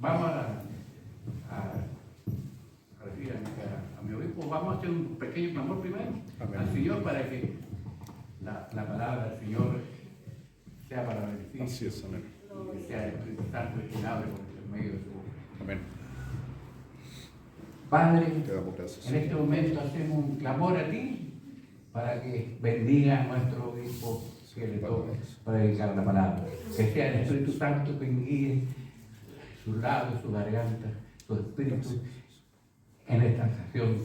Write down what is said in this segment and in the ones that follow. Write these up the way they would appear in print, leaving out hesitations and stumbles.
vamos a recibir a mi obispo. Vamos a hacer un pequeño clamor primero al Señor para que la palabra del Señor sea para beneficio. Así es, amén. Y que sea el Espíritu Santo el que hable por medio de su voz. Amén. Padre, Te damos gracias. en este momento hacemos un clamor a ti para que bendiga a nuestro obispo que le toque para dedicar la palabra. Que sea el Espíritu Santo que guíe sus labios, su garganta, su espíritu en esta acción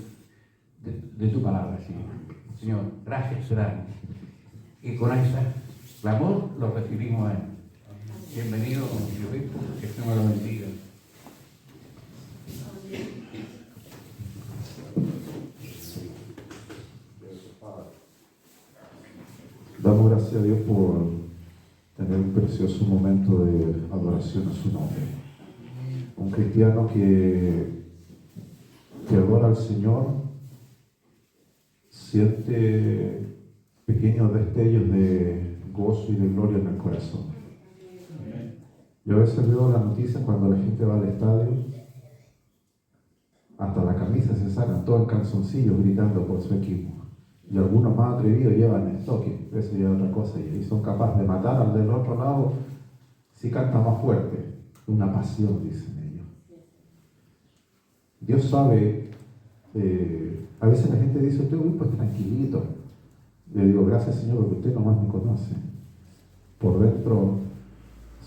de tu palabra, Señor. Señor, gracias grandes. Y con ese clamor lo recibimos a él. Bienvenido, mi obispo, que el Señor lo bendiga. Damos gracias a Dios por tener un precioso momento de adoración a su nombre. Un cristiano que adora al Señor siente pequeños destellos de gozo y de gloria en el corazón. Yo a veces veo las noticias cuando la gente va al estadio, hasta la camisa se sacan todos en calzoncillos gritando por su equipo. Y algunos más atrevidos llevan estoque, eso ya es otra cosa, y son capaces de matar al del otro lado si canta más fuerte. Una pasión, dicen ellos. Dios sabe, a veces la gente dice, usted, uy, pues tranquilito. Le digo, gracias Señor, porque usted nomás me conoce. Por dentro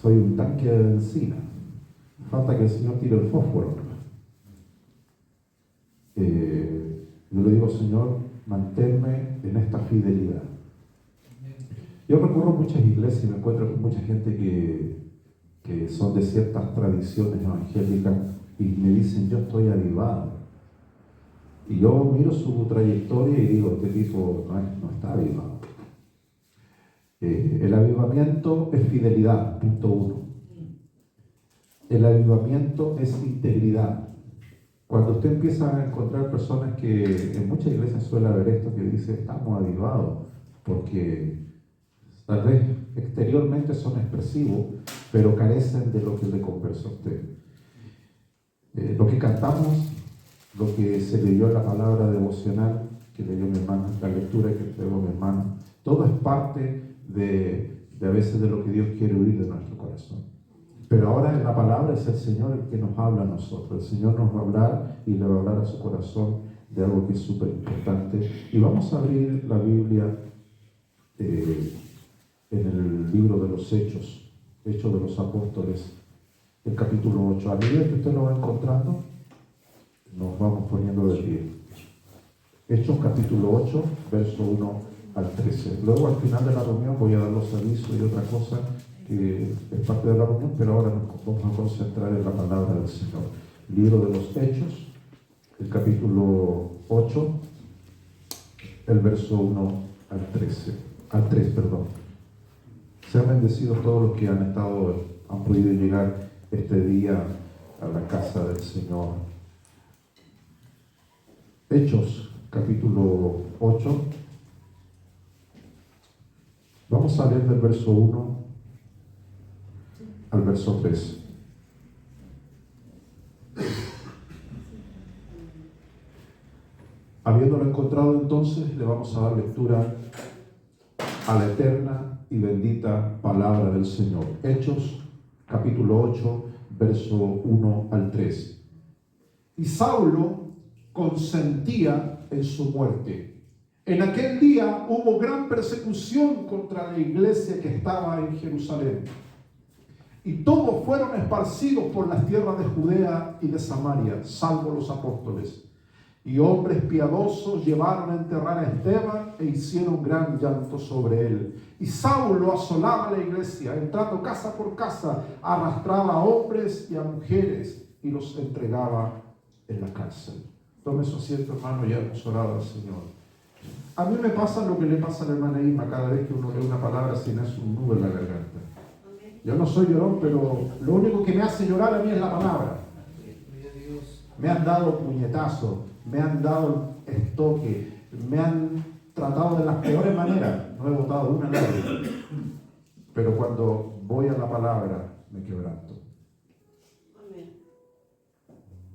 soy un tanque de benzina. Falta que el Señor tire el fósforo. Yo le digo, Señor, manténme en esta fidelidad. Yo recorro muchas iglesias y me encuentro con mucha gente que son de ciertas tradiciones evangélicas y me dicen, yo estoy avivado. Y yo miro su trayectoria y digo, este tipo no está avivado. El avivamiento es fidelidad, punto uno. El avivamiento es integridad. Cuando usted empieza a encontrar personas que en muchas iglesias suele haber esto que dice, estamos avivados, porque tal vez exteriormente son expresivos, pero carecen de lo que le conversa a usted. Lo que cantamos, lo que se leyó en la palabra devocional, que leyó mi hermano, la lectura que entregó mi hermano, todo es parte de a veces de lo que Dios quiere oír de nuestro corazón. Pero ahora en la palabra es el Señor el que nos habla a nosotros. El Señor nos va a hablar y le va a hablar a su corazón de algo que es súper importante. Y vamos a abrir la Biblia en el libro de los Hechos de los Apóstoles, el capítulo 8. A medida que usted lo va encontrando, nos vamos poniendo de pie. Hechos capítulo 8, verso 1 al 13. Luego al final de la reunión voy a dar los avisos y otra cosa que es parte de la reunión, pero ahora nos vamos a concentrar en la palabra del Señor. Libro de los Hechos, el capítulo 8, el verso 1 al 3, perdón. Sean bendecidos todos los que han podido llegar este día a la casa del Señor. Hechos, capítulo 8. Vamos a leer del verso 1 al verso 3. Habiéndolo encontrado entonces, le vamos a dar lectura a la eterna y bendita palabra del Señor. Hechos, capítulo 8, verso 1 al 3. Y Saulo consentía en su muerte. En aquel día hubo gran persecución contra la iglesia que estaba en Jerusalén. Y todos fueron esparcidos por las tierras de Judea y de Samaria, salvo los apóstoles. Y hombres piadosos llevaron a enterrar a Esteban e hicieron gran llanto sobre él. Y Saulo asolaba la iglesia, entrando casa por casa, arrastraba a hombres y a mujeres y los entregaba en la cárcel. Tome su asiento, hermano, ya hemos orado al Señor. A mí me pasa lo que le pasa a la hermana Irma cada vez que uno lee una palabra sin es un nudo en la garganta. Yo no soy llorón, pero lo único que me hace llorar a mí es la palabra. Me han dado puñetazos, me han dado estoque, me han tratado de las peores maneras. No he botado una lágrima. Pero cuando voy a la palabra, me quebranto.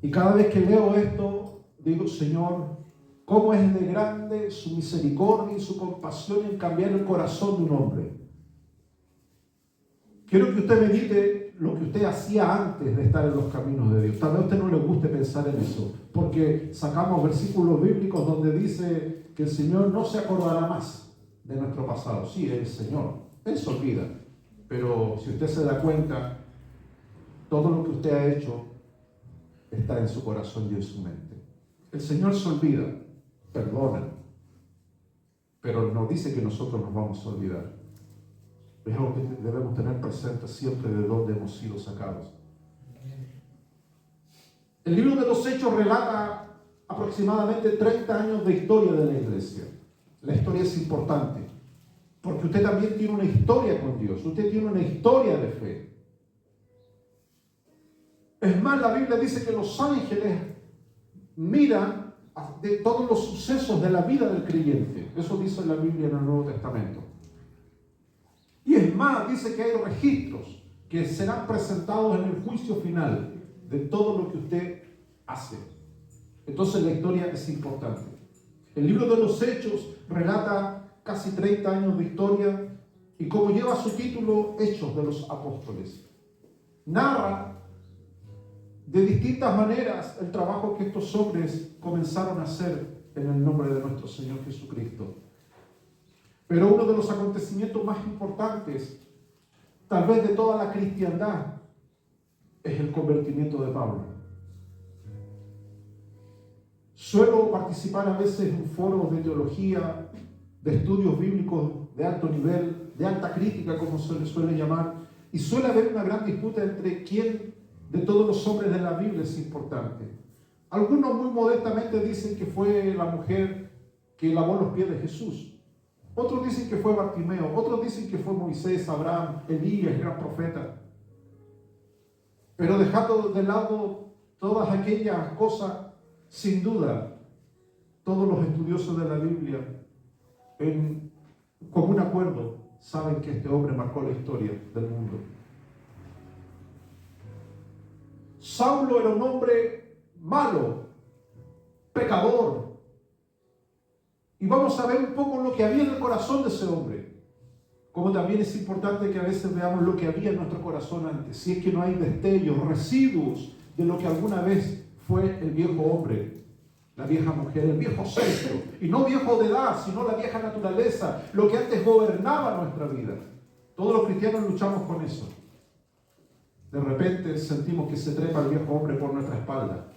Y cada vez que leo esto, digo, Señor, ¿cómo es de grande su misericordia y su compasión en cambiar el corazón de un hombre? Quiero que usted medite lo que usted hacía antes de estar en los caminos de Dios. Tal vez a usted no le guste pensar en eso, porque sacamos versículos bíblicos donde dice que el Señor no se acordará más de nuestro pasado. Sí, el Señor, Él se olvida. Pero si usted se da cuenta, todo lo que usted ha hecho está en su corazón y en su mente. El Señor se olvida, perdona, pero no dice que nosotros nos vamos a olvidar. Es algo que debemos tener presente siempre de dónde hemos sido sacados. El libro de los Hechos relata aproximadamente 30 años de historia de la iglesia. La historia es importante, porque usted también tiene una historia con Dios, usted tiene una historia de fe. Es más, la Biblia dice que los ángeles miran de todos los sucesos de la vida del creyente. Eso dice la Biblia en el Nuevo Testamento. Y es más, dice que hay registros que serán presentados en el juicio final de todo lo que usted hace. Entonces la historia es importante. El libro de los Hechos relata casi 30 años de historia y como lleva su título, Hechos de los Apóstoles. Narra de distintas maneras el trabajo que estos hombres comenzaron a hacer en el nombre de nuestro Señor Jesucristo. Pero uno de los acontecimientos más importantes, tal vez de toda la cristiandad, es el convertimiento de Pablo. Suelo participar a veces en foros de teología, de estudios bíblicos de alto nivel, de alta crítica, como se le suele llamar, y suele haber una gran disputa entre quién de todos los hombres de la Biblia es importante. Algunos muy modestamente dicen que fue la mujer que lavó los pies de Jesús. Otros dicen que fue Bartimeo, otros dicen que fue Moisés, Abraham, Elías, el gran profeta. Pero dejando de lado todas aquellas cosas, sin duda, todos los estudiosos de la Biblia, en común acuerdo, saben que este hombre marcó la historia del mundo. Saulo era un hombre malo, pecador. Y vamos a ver un poco lo que había en el corazón de ese hombre. Como también es importante que a veces veamos lo que había en nuestro corazón antes. Si es que no hay destellos, residuos de lo que alguna vez fue el viejo hombre, la vieja mujer, el viejo sexo. Y no viejo de edad, sino la vieja naturaleza, lo que antes gobernaba nuestra vida. Todos los cristianos luchamos con eso. De repente sentimos que se trepa el viejo hombre por nuestra espalda.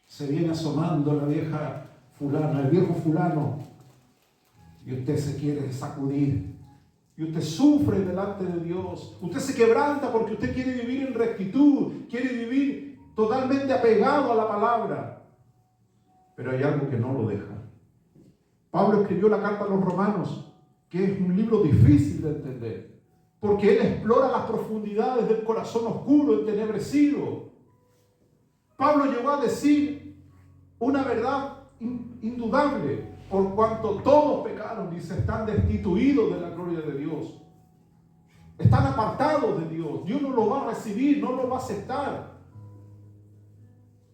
Se viene asomando la vieja fulana, el viejo fulano. Y usted se quiere sacudir. Y usted sufre delante de Dios. Usted se quebranta porque usted quiere vivir en rectitud. Quiere vivir totalmente apegado a la palabra. Pero hay algo que no lo deja. Pablo escribió la carta a los Romanos, que es un libro difícil de entender. Porque él explora las profundidades del corazón oscuro, entenebrecido. Pablo llegó a decir una verdad indudable. Por cuanto todos pecaron, dice, están destituidos de la gloria de Dios. Están apartados de Dios. Dios no lo va a recibir, no lo va a aceptar.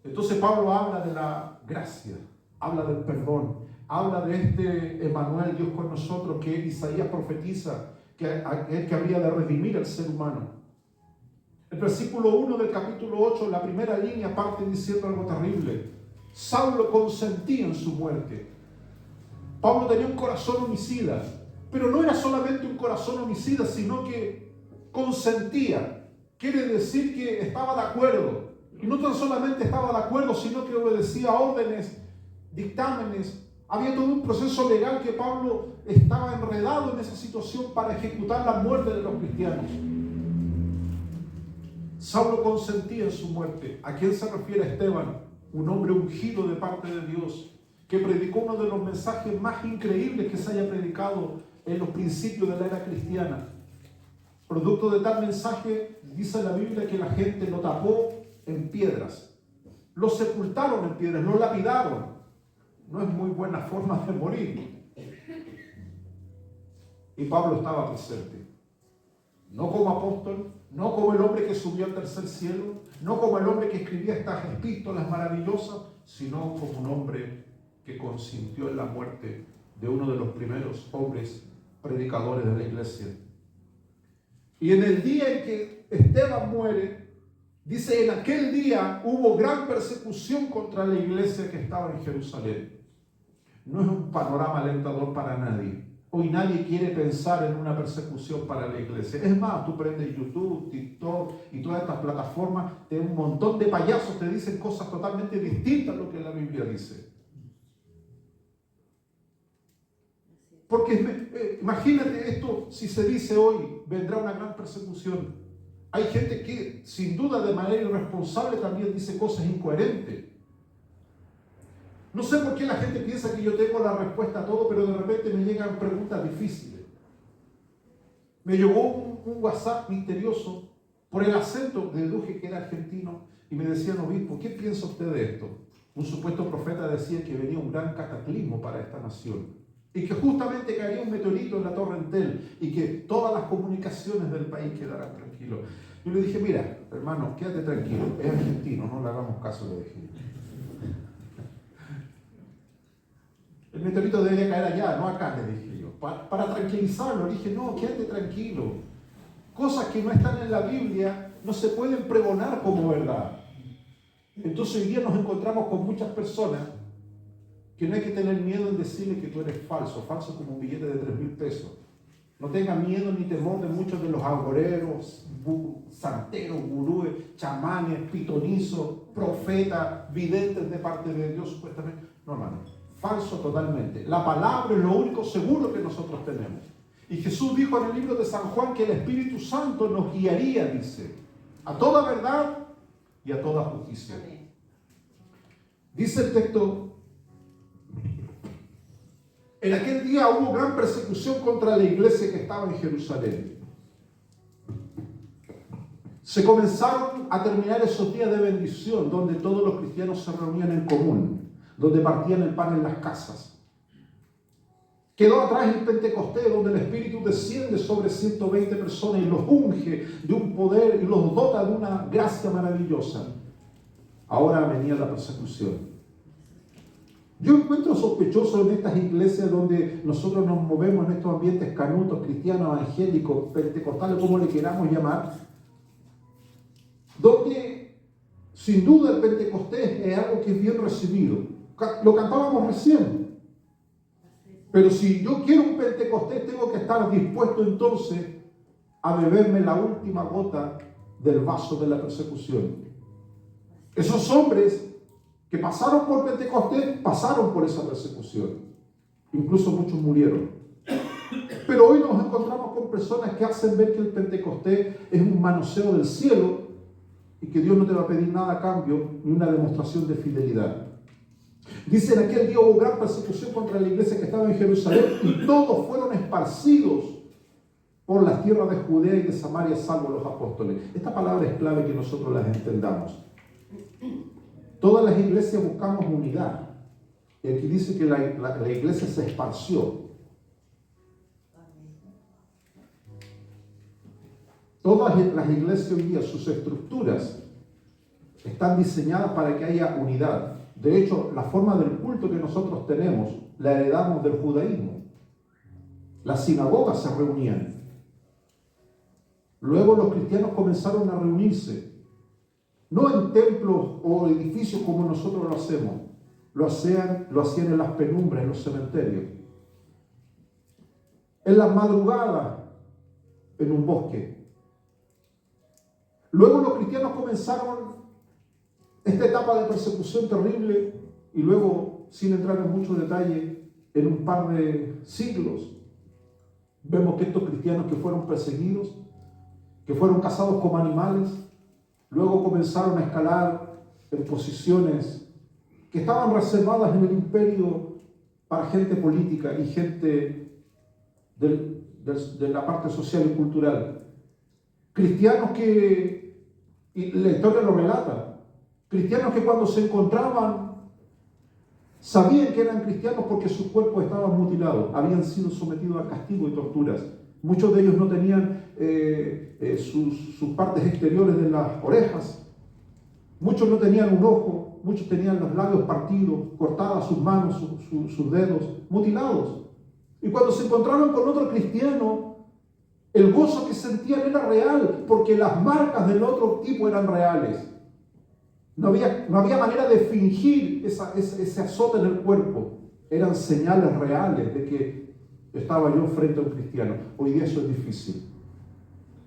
Entonces Pablo habla de la gracia, habla del perdón, habla de este Emmanuel, Dios con nosotros, que Isaías profetiza, que habría de redimir al ser humano. El versículo 1 del capítulo 8, la primera línea, parte diciendo algo terrible. Saulo consentía en su muerte. Pablo tenía un corazón homicida, pero no era solamente un corazón homicida, sino que consentía. Quiere decir que estaba de acuerdo. Y no tan solamente estaba de acuerdo, sino que obedecía órdenes, dictámenes. Había todo un proceso legal que Pablo estaba enredado en esa situación para ejecutar la muerte de los cristianos. Saulo consentía en su muerte. ¿A quién se refiere Esteban? Un hombre ungido de parte de Dios, que predicó uno de los mensajes más increíbles que se haya predicado en los principios de la era cristiana. Producto de tal mensaje, dice la Biblia que la gente lo tapó en piedras. Lo sepultaron en piedras, lo lapidaron. No es muy buena forma de morir. Y Pablo estaba presente. No como apóstol, no como el hombre que subió al tercer cielo, no como el hombre que escribía estas epístolas maravillosas, sino como un hombre que consintió en la muerte de uno de los primeros hombres predicadores de la iglesia. Y en el día en que Esteban muere, dice, en aquel día hubo gran persecución contra la iglesia que estaba en Jerusalén. No es un panorama alentador para nadie. Hoy nadie quiere pensar en una persecución para la iglesia. Es más, tú prendes YouTube, TikTok y todas estas plataformas, un montón de payasos te dicen cosas totalmente distintas a lo que la Biblia dice. Porque imagínate esto, si se dice hoy, vendrá una gran persecución. Hay gente que sin duda de manera irresponsable también dice cosas incoherentes. No sé por qué la gente piensa que yo tengo la respuesta a todo, pero de repente me llegan preguntas difíciles. Me llegó un WhatsApp misterioso, por el acento deduje que era argentino, y me decían, obispo, ¿qué piensa usted de esto? Un supuesto profeta decía que venía un gran cataclismo para esta nación, y que justamente caería un meteorito en la Torre Entel, y que todas las comunicaciones del país quedaran tranquilos. Yo le dije, mira, hermano, quédate tranquilo, es argentino, no le hagamos caso, le dije. El meteorito debería caer allá, no acá, le dije yo. Para tranquilizarlo, le dije, no, quédate tranquilo. Cosas que no están en la Biblia no se pueden pregonar como verdad. Entonces hoy día nos encontramos con muchas personas que no hay que tener miedo en decirle que tú eres falso, falso como un billete de 3.000 pesos. No tengan miedo ni temor de muchos de los agoreros, santeros, gurúes, chamanes, pitonizos, profetas, videntes de parte de Dios, supuestamente. No, hermano. Falso totalmente. La palabra es lo único seguro que nosotros tenemos. Y Jesús dijo en el libro de San Juan que el Espíritu Santo nos guiaría, dice, a toda verdad y a toda justicia. Dice el texto, en aquel día hubo gran persecución contra la iglesia que estaba en Jerusalén. Se comenzaron a terminar esos días de bendición donde todos los cristianos se reunían en común, donde partían el pan en las casas. Quedó atrás el Pentecostés, donde el Espíritu desciende sobre 120 personas y los unge de un poder y los dota de una gracia maravillosa. Ahora venía la persecución. Yo encuentro sospechoso en estas iglesias donde nosotros nos movemos en estos ambientes canutos, cristianos, evangélicos, pentecostales, como le queramos llamar, donde sin duda el Pentecostés es algo que es bien recibido. Lo cantábamos recién. Pero si yo quiero un Pentecostés, tengo que estar dispuesto entonces a beberme la última gota del vaso de la persecución. Esos hombres que pasaron por Pentecostés, pasaron por esa persecución. Incluso muchos murieron. Pero hoy nos encontramos con personas que hacen ver que el Pentecostés es un manoseo del cielo y que Dios no te va a pedir nada a cambio, ni una demostración de fidelidad. Dice, en aquel día hubo gran persecución contra la iglesia que estaba en Jerusalén y todos fueron esparcidos por las tierras de Judea y de Samaria, salvo los apóstoles. Esta palabra es clave que nosotros las entendamos. Todas las iglesias buscamos unidad. Y aquí dice que la iglesia se esparció. Todas las iglesias hoy día, sus estructuras están diseñadas para que haya unidad. De hecho, la forma del culto que nosotros tenemos la heredamos del judaísmo. Las sinagogas se reunían. Luego los cristianos comenzaron a reunirse. No en templos o edificios como nosotros lo hacemos. Lo hacían en las penumbras, en los cementerios. En las madrugadas, en un bosque. Luego los cristianos comenzaron esta etapa de persecución terrible y luego, sin entrar en mucho detalle, en un par de siglos, vemos que estos cristianos que fueron perseguidos, que fueron cazados como animales, luego comenzaron a escalar en posiciones que estaban reservadas en el imperio para gente política y gente de la parte social y cultural. Cristianos que, y la historia lo relata, cristianos que cuando se encontraban sabían que eran cristianos porque sus cuerpos estaban mutilados, habían sido sometidos a castigo y torturas. Muchos de ellos no tenían sus partes exteriores de las orejas. Muchos no tenían un ojo, muchos tenían los labios partidos, cortadas sus manos, sus dedos, mutilados. Y cuando se encontraron con otro cristiano, el gozo que sentían era real, porque las marcas del otro tipo eran reales. No había manera de fingir ese azote en el cuerpo. Eran señales reales de que estaba yo frente a un cristiano. Hoy día eso es difícil.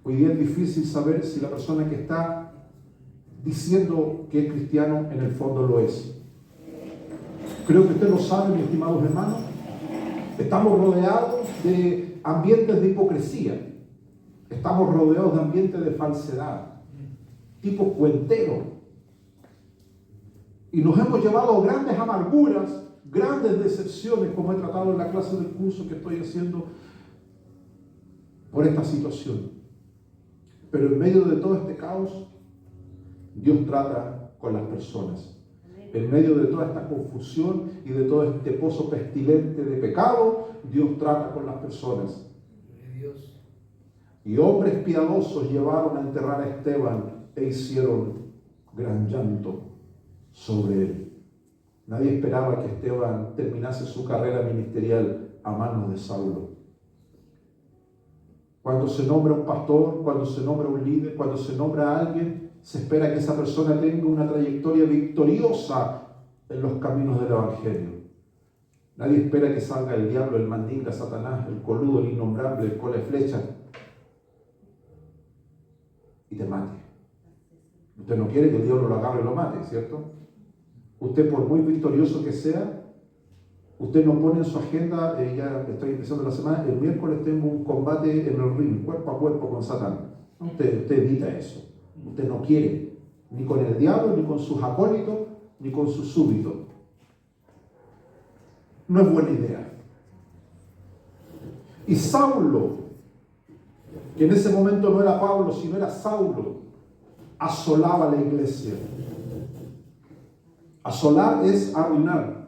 Hoy día es difícil saber si la persona que está diciendo que es cristiano en el fondo lo es. Creo que usted lo sabe, mis estimados hermanos. Estamos rodeados de ambientes de hipocresía. Estamos rodeados de ambientes de falsedad, tipo cuentero. Y nos hemos llevado grandes amarguras, grandes decepciones, como he tratado en la clase del curso que estoy haciendo por esta situación. Pero en medio de todo este caos, Dios trata con las personas. En medio de toda esta confusión y de todo este pozo pestilente de pecado, Dios trata con las personas. Y hombres piadosos llevaron a enterrar a Esteban e hicieron gran llanto sobre él. Nadie esperaba que Esteban terminase su carrera ministerial a manos de Saulo. Cuando se nombra un pastor, cuando se nombra un líder, cuando se nombra a alguien, se espera que esa persona tenga una trayectoria victoriosa en los caminos del Evangelio. Nadie espera que salga el diablo, el mandinga, Satanás, el coludo, el innombrable, el cola de flecha y te mate. Usted no quiere que el diablo lo agarre y lo mate, ¿cierto? Usted, por muy victorioso que sea, usted no pone en su agenda, ya estoy empezando la semana, el miércoles tengo un combate en el ring, cuerpo a cuerpo con Satán. Usted evita eso. Usted no quiere, ni con el diablo, ni con sus acólitos, ni con sus súbditos. No es buena idea. Y Saulo, que en ese momento no era Pablo, sino era Saulo, asolaba la iglesia. Asolar es arruinar.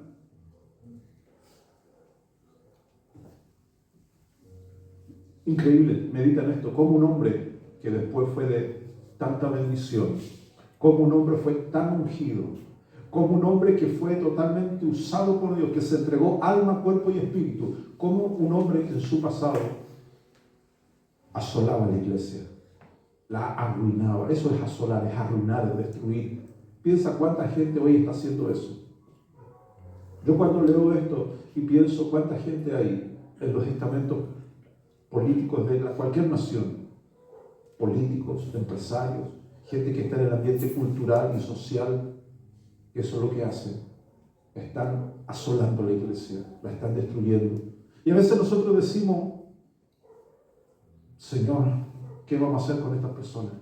Increíble, meditan esto, como un hombre que después fue de tanta bendición, como un hombre fue tan ungido, como un hombre que fue totalmente usado por Dios, que se entregó alma, cuerpo y espíritu, como un hombre en su pasado asolaba la iglesia, la arruinaba. Eso es asolar, es arruinar, es destruir. Piensa cuánta gente hoy está haciendo eso. Yo cuando leo esto y pienso cuánta gente hay en los estamentos políticos de cualquier nación, políticos, empresarios, gente que está en el ambiente cultural y social, que eso es lo que hacen. Están asolando la iglesia, la están destruyendo. Y a veces nosotros decimos, Señor, ¿qué vamos a hacer con estas personas?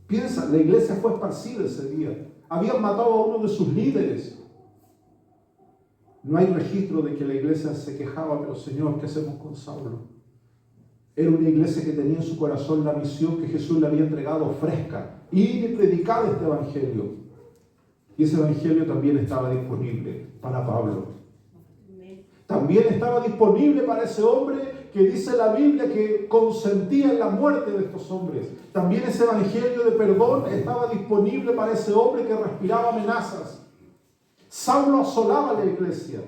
Piensa, la iglesia fue esparcida ese día. Habían matado a uno de sus líderes. No hay registro de que la iglesia se quejaba, pero Señor, ¿qué hacemos con Saulo? Era una iglesia que tenía en su corazón la misión que Jesús le había entregado fresca, ir y predicar este evangelio. Y ese evangelio también estaba disponible para Pablo. También estaba disponible para ese hombre que dice la Biblia que consentía en la muerte de estos hombres. También ese evangelio de perdón estaba disponible para ese hombre que respiraba amenazas. Saulo asolaba la iglesia.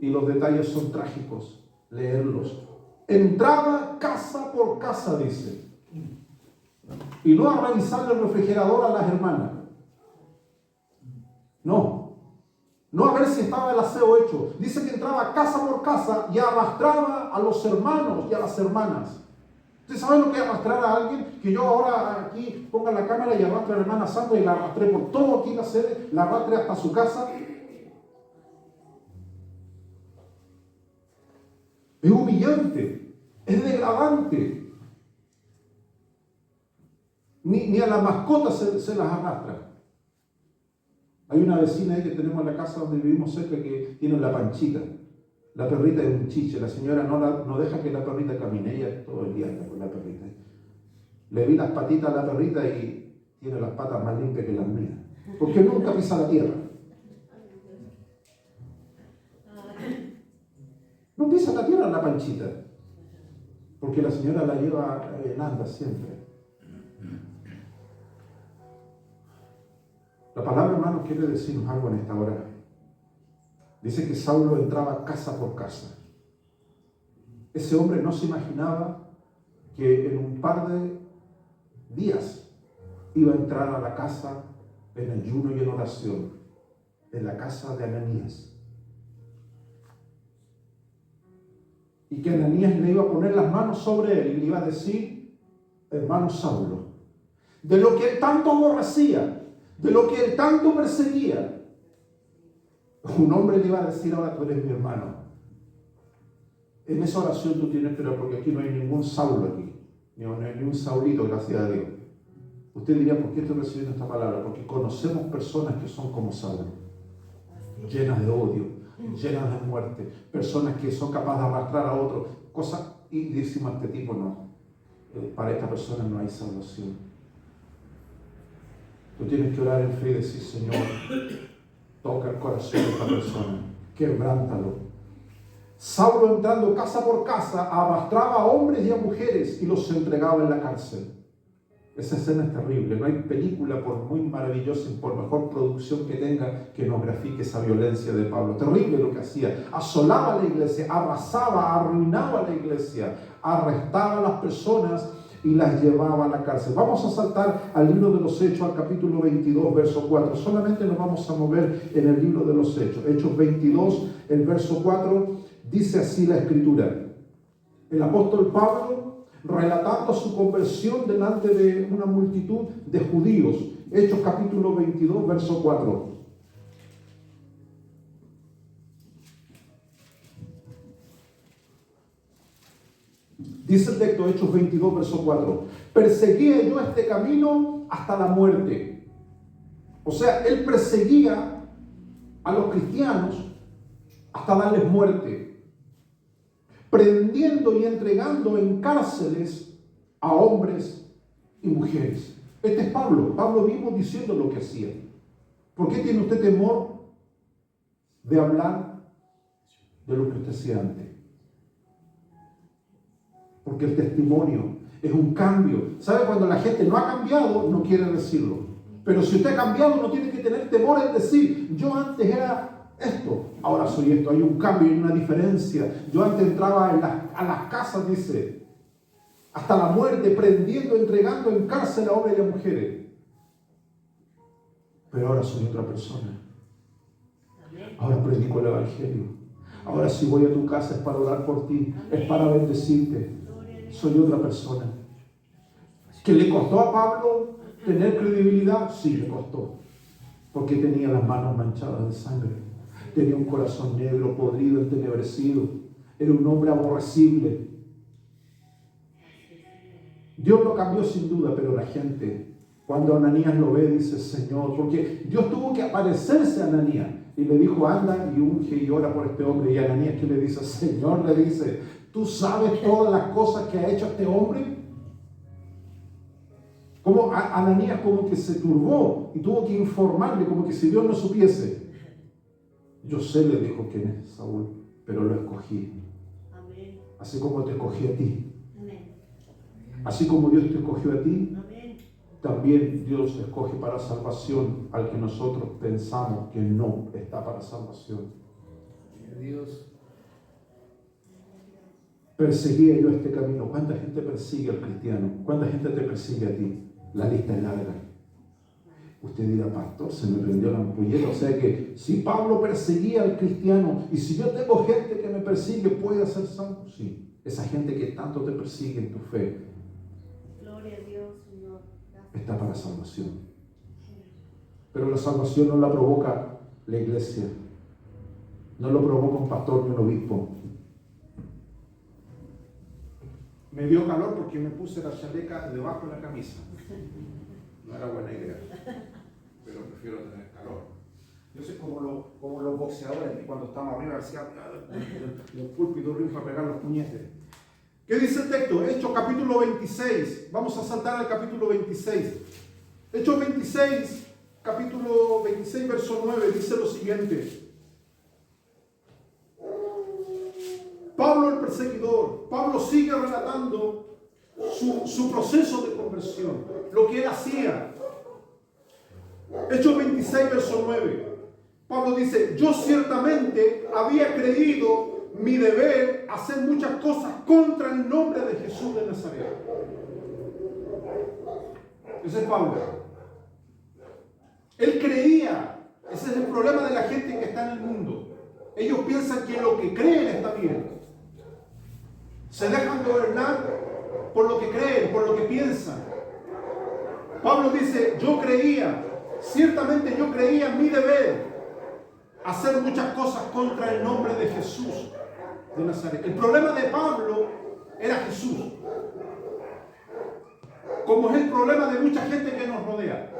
Y los detalles son trágicos. Leerlos. Entraba casa por casa, dice. Y no a revisarle el refrigerador a las hermanas. No. No a ver si estaba el aseo hecho. Dice que entraba casa por casa y arrastraba a los hermanos y a las hermanas. ¿Ustedes saben lo que es arrastrar a alguien? Que yo ahora aquí ponga la cámara y arrastre a la hermana Sandra y la arrastré por todo aquí la sede, la arrastré hasta su casa. Es humillante, es degradante. Ni a las mascotas se las arrastra. Hay una vecina ahí que tenemos en la casa donde vivimos cerca que tiene la Panchita. La perrita es un chiche. La señora no deja que la perrita camine. Ella todo el día anda con la perrita. Le vi las patitas a la perrita y tiene las patas más limpias que las mías. Porque nunca pisa la tierra. No pisa la tierra en la panchita, porque la señora la lleva en andas siempre. La palabra, hermano, quiere decirnos algo en esta hora. Dice que Saulo entraba casa por casa. Ese hombre no se imaginaba que en un par de días iba a entrar a la casa en ayuno y en oración, en la casa de Ananías. Y que Ananías le iba a poner las manos sobre él y le iba a decir: hermano Saulo, de lo que él tanto aborrecía, de lo que él tanto perseguía, un hombre le iba a decir: ahora tú eres mi hermano. En esa oración tú tienes, pero porque aquí no hay ningún Saulo aquí, no hay ni un Saulito, gracias a Dios. Usted diría: ¿por qué estoy recibiendo esta palabra? Porque conocemos personas que son como Saulo, llenas de odio, llenas de muerte, personas que son capaces de arrastrar a otros, cosas, y decimos: este tipo no, para esta persona no hay salvación. Tú tienes que orar en fe y decir: Señor, toca el corazón de esta persona, quebrántalo. Saulo, entrando casa por casa, arrastraba a hombres y a mujeres y los entregaba en la cárcel. Esa escena es terrible. No hay película, por muy maravillosa y por mejor producción que tenga, que nos grafique esa violencia de Pablo. Terrible lo que hacía. Asolaba la iglesia, arrasaba, arruinaba la iglesia, arrestaba a las personas y las llevaba a la cárcel. Vamos a saltar al libro de los Hechos, al capítulo 22, verso 4. Solamente nos vamos a mover en el libro de los Hechos. Hechos 22, el verso 4, dice así la Escritura. El apóstol Pablo, relatando su conversión delante de una multitud de judíos. Hechos capítulo 22, verso 4. Dice el texto, Hechos 22, verso 4. Perseguía yo este camino hasta la muerte. O sea, él perseguía a los cristianos hasta darles muerte, prendiendo y entregando en cárceles a hombres y mujeres. Este es Pablo. Pablo mismo diciendo lo que hacía. ¿Por qué tiene usted temor de hablar de lo que usted hacía antes? Porque el testimonio es un cambio. ¿Sabe? Cuando la gente no ha cambiado, no quiere decirlo. Pero si usted ha cambiado, no tiene que tener temor en decir: yo antes era esto, ahora soy esto. Hay un cambio, hay una diferencia. Yo antes entraba a las casas, dice, hasta la muerte, prendiendo, entregando en cárcel a hombres y a mujeres. Pero ahora soy otra persona. Ahora predico el Evangelio. Ahora si voy a tu casa es para orar por ti, es para bendecirte. Soy otra persona. ¿Que le costó a Pablo tener credibilidad? Sí, le costó. Porque tenía las manos manchadas de sangre. Tenía un corazón negro, podrido, entenebrecido. Era un hombre aborrecible. Dios lo cambió sin duda, pero la gente, cuando Ananías lo ve, dice: Señor, porque Dios tuvo que aparecerse a Ananías y le dijo: anda y unge y ora por este hombre. Y Ananías, ¿qué le dice? Señor, le dice: ¿tú sabes todas las cosas que ha hecho este hombre? Como Ananías como que se turbó y tuvo que informarle, como que si Dios no supiese. Yo sé, le dijo, quién es Saúl, pero lo escogí. Amén. Así como te escogí a ti. Amén. Así como Dios te escogió a ti. Amén. También Dios escoge para salvación al que nosotros pensamos que no está para salvación. Dios. Perseguía yo este camino. ¿Cuánta gente persigue al cristiano? ¿Cuánta gente te persigue a ti? La lista es larga. Usted dirá: pastor, se me prendió la ampolleta. O sea que si Pablo perseguía al cristiano, y si yo tengo gente que me persigue, ¿puede ser salvo? Sí. Esa gente que tanto te persigue en tu fe, gloria a Dios, Señor, está para salvación. Pero la salvación no la provoca la iglesia, no lo provoca un pastor ni un obispo. Me dio calor porque me puse la chaleca debajo de la camisa. No era buena idea, pero prefiero tener calor. Yo soy como los boxeadores que cuando estamos arriba hacían los púlpitos para pegar los puñetes. ¿Qué dice el texto? Hechos capítulo 26. Vamos a saltar al capítulo 26. Hechos 26, capítulo 26, verso 9, dice lo siguiente. Pablo el perseguidor, Pablo sigue relatando su proceso de conversión, lo que él hacía. Hechos 26, verso 9. Pablo dice, yo ciertamente había creído mi deber hacer muchas cosas contra el nombre de Jesús de Nazaret. Ese es Pablo. Él creía. Ese es el problema de la gente que está en el mundo. Ellos piensan que lo que creen está bien. Se dejan gobernar por lo que creen, por lo que piensan. Pablo dice, yo creía, ciertamente yo creía mi deber hacer muchas cosas contra el nombre de Jesús de Nazaret. El problema de Pablo era Jesús, como es el problema de mucha gente que nos rodea.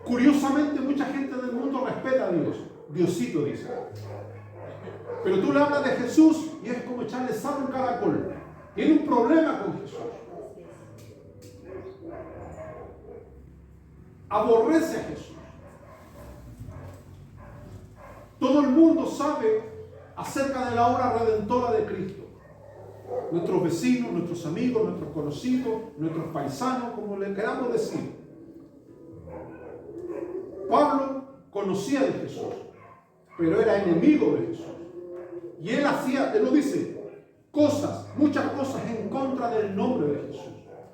Curiosamente, mucha gente del mundo respeta a Dios. Diosito dice. Pero tú le hablas de Jesús y es como echarle sal a un caracol. Tiene un problema con Jesús. Aborrece a Jesús. Todo el mundo sabe acerca de la obra redentora de Cristo. Nuestros vecinos, nuestros amigos, nuestros conocidos, nuestros paisanos, como le queramos decir. Pablo conocía de Jesús, pero era enemigo de Jesús. Y él lo dice, muchas cosas en contra del nombre de Jesús.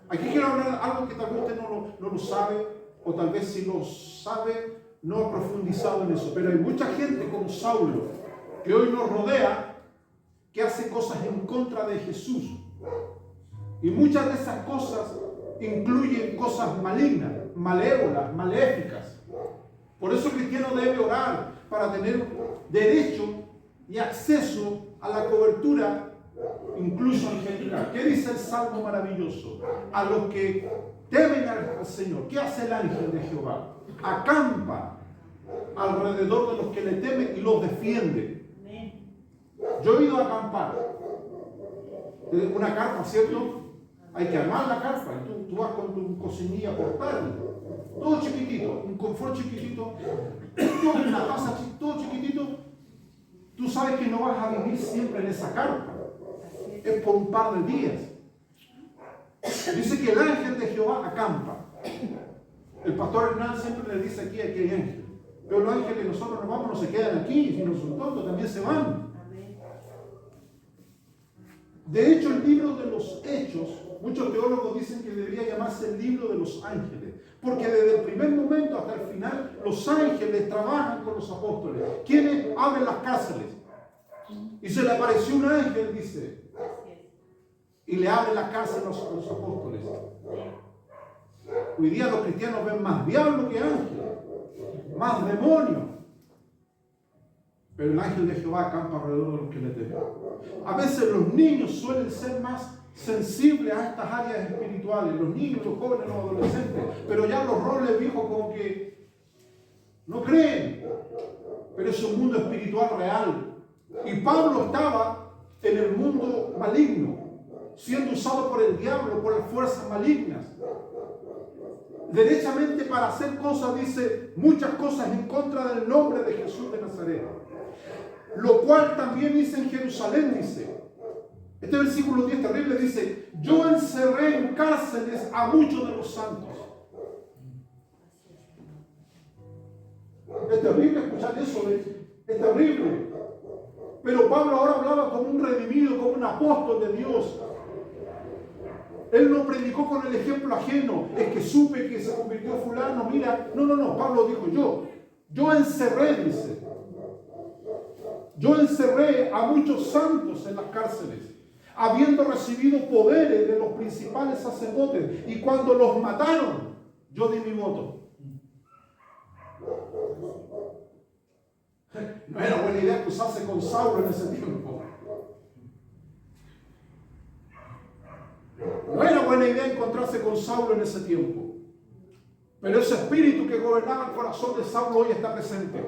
Aquí quiero hablar algo que tal vez usted no lo sabe, o tal vez si lo sabe, no ha profundizado en eso. Pero hay mucha gente como Saulo, que hoy nos rodea, que hace cosas en contra de Jesús. Y muchas de esas cosas incluyen cosas malignas, malévolas, maléficas. Por eso el cristiano debe orar para tener derecho y acceso a la cobertura, incluso angelical. ¿Qué dice el Salmo maravilloso? A los que temen al Señor. ¿Qué hace el ángel de Jehová? Acampa alrededor de los que le temen y los defiende. Yo he ido a acampar. Una carpa, ¿cierto? Hay que armar la carpa. Tú vas con tu cocinilla portátil. Todo chiquitito, un confort chiquitito, una taza, todo chiquitito. Tú sabes que no vas a vivir siempre en esa carpa. Es por un par de días. Dice que el ángel de Jehová acampa. El pastor Hernán siempre le dice aquí hay ángel. Pero los ángeles que nosotros nos vamos no se quedan aquí, si no son tontos, también se van. De hecho, el libro de los Hechos, muchos teólogos dicen que debería llamarse el libro de los ángeles, porque desde el primer momento hasta el final, los ángeles trabajan con los apóstoles, quienes abren las cárceles. Y se le apareció un ángel, dice, y le abre la cárcel a los apóstoles. Hoy día los cristianos ven más diablo que ángel, más demonio. Pero el ángel de Jehová acampa alrededor de los que le temen. A veces los niños suelen ser más sensibles a estas áreas espirituales. Los niños, los jóvenes, los adolescentes. Pero ya los roles viejos como que no creen. Pero es un mundo espiritual real. Y Pablo estaba en el mundo maligno, siendo usado por el diablo, por las fuerzas malignas. Derechamente para hacer cosas, dice, muchas cosas en contra del nombre de Jesús de Nazaret. Lo cual también hice en Jerusalén, dice. Este versículo 10 terrible dice, yo encerré en cárceles a muchos de los santos. Es terrible escuchar eso, es terrible. Pero Pablo ahora hablaba como un redimido, como un apóstol de Dios. Él no predicó con el ejemplo ajeno, es que supe que se convirtió fulano, mira, no, Pablo dijo yo encerré, dice. Yo encerré a muchos santos en las cárceles, habiendo recibido poderes de los principales sacerdotes, y cuando los mataron, yo di mi voto. No era buena idea cruzarse con Saulo en ese tiempo. No era buena idea encontrarse con Saulo en ese tiempo. Pero ese espíritu que gobernaba el corazón de Saulo hoy está presente.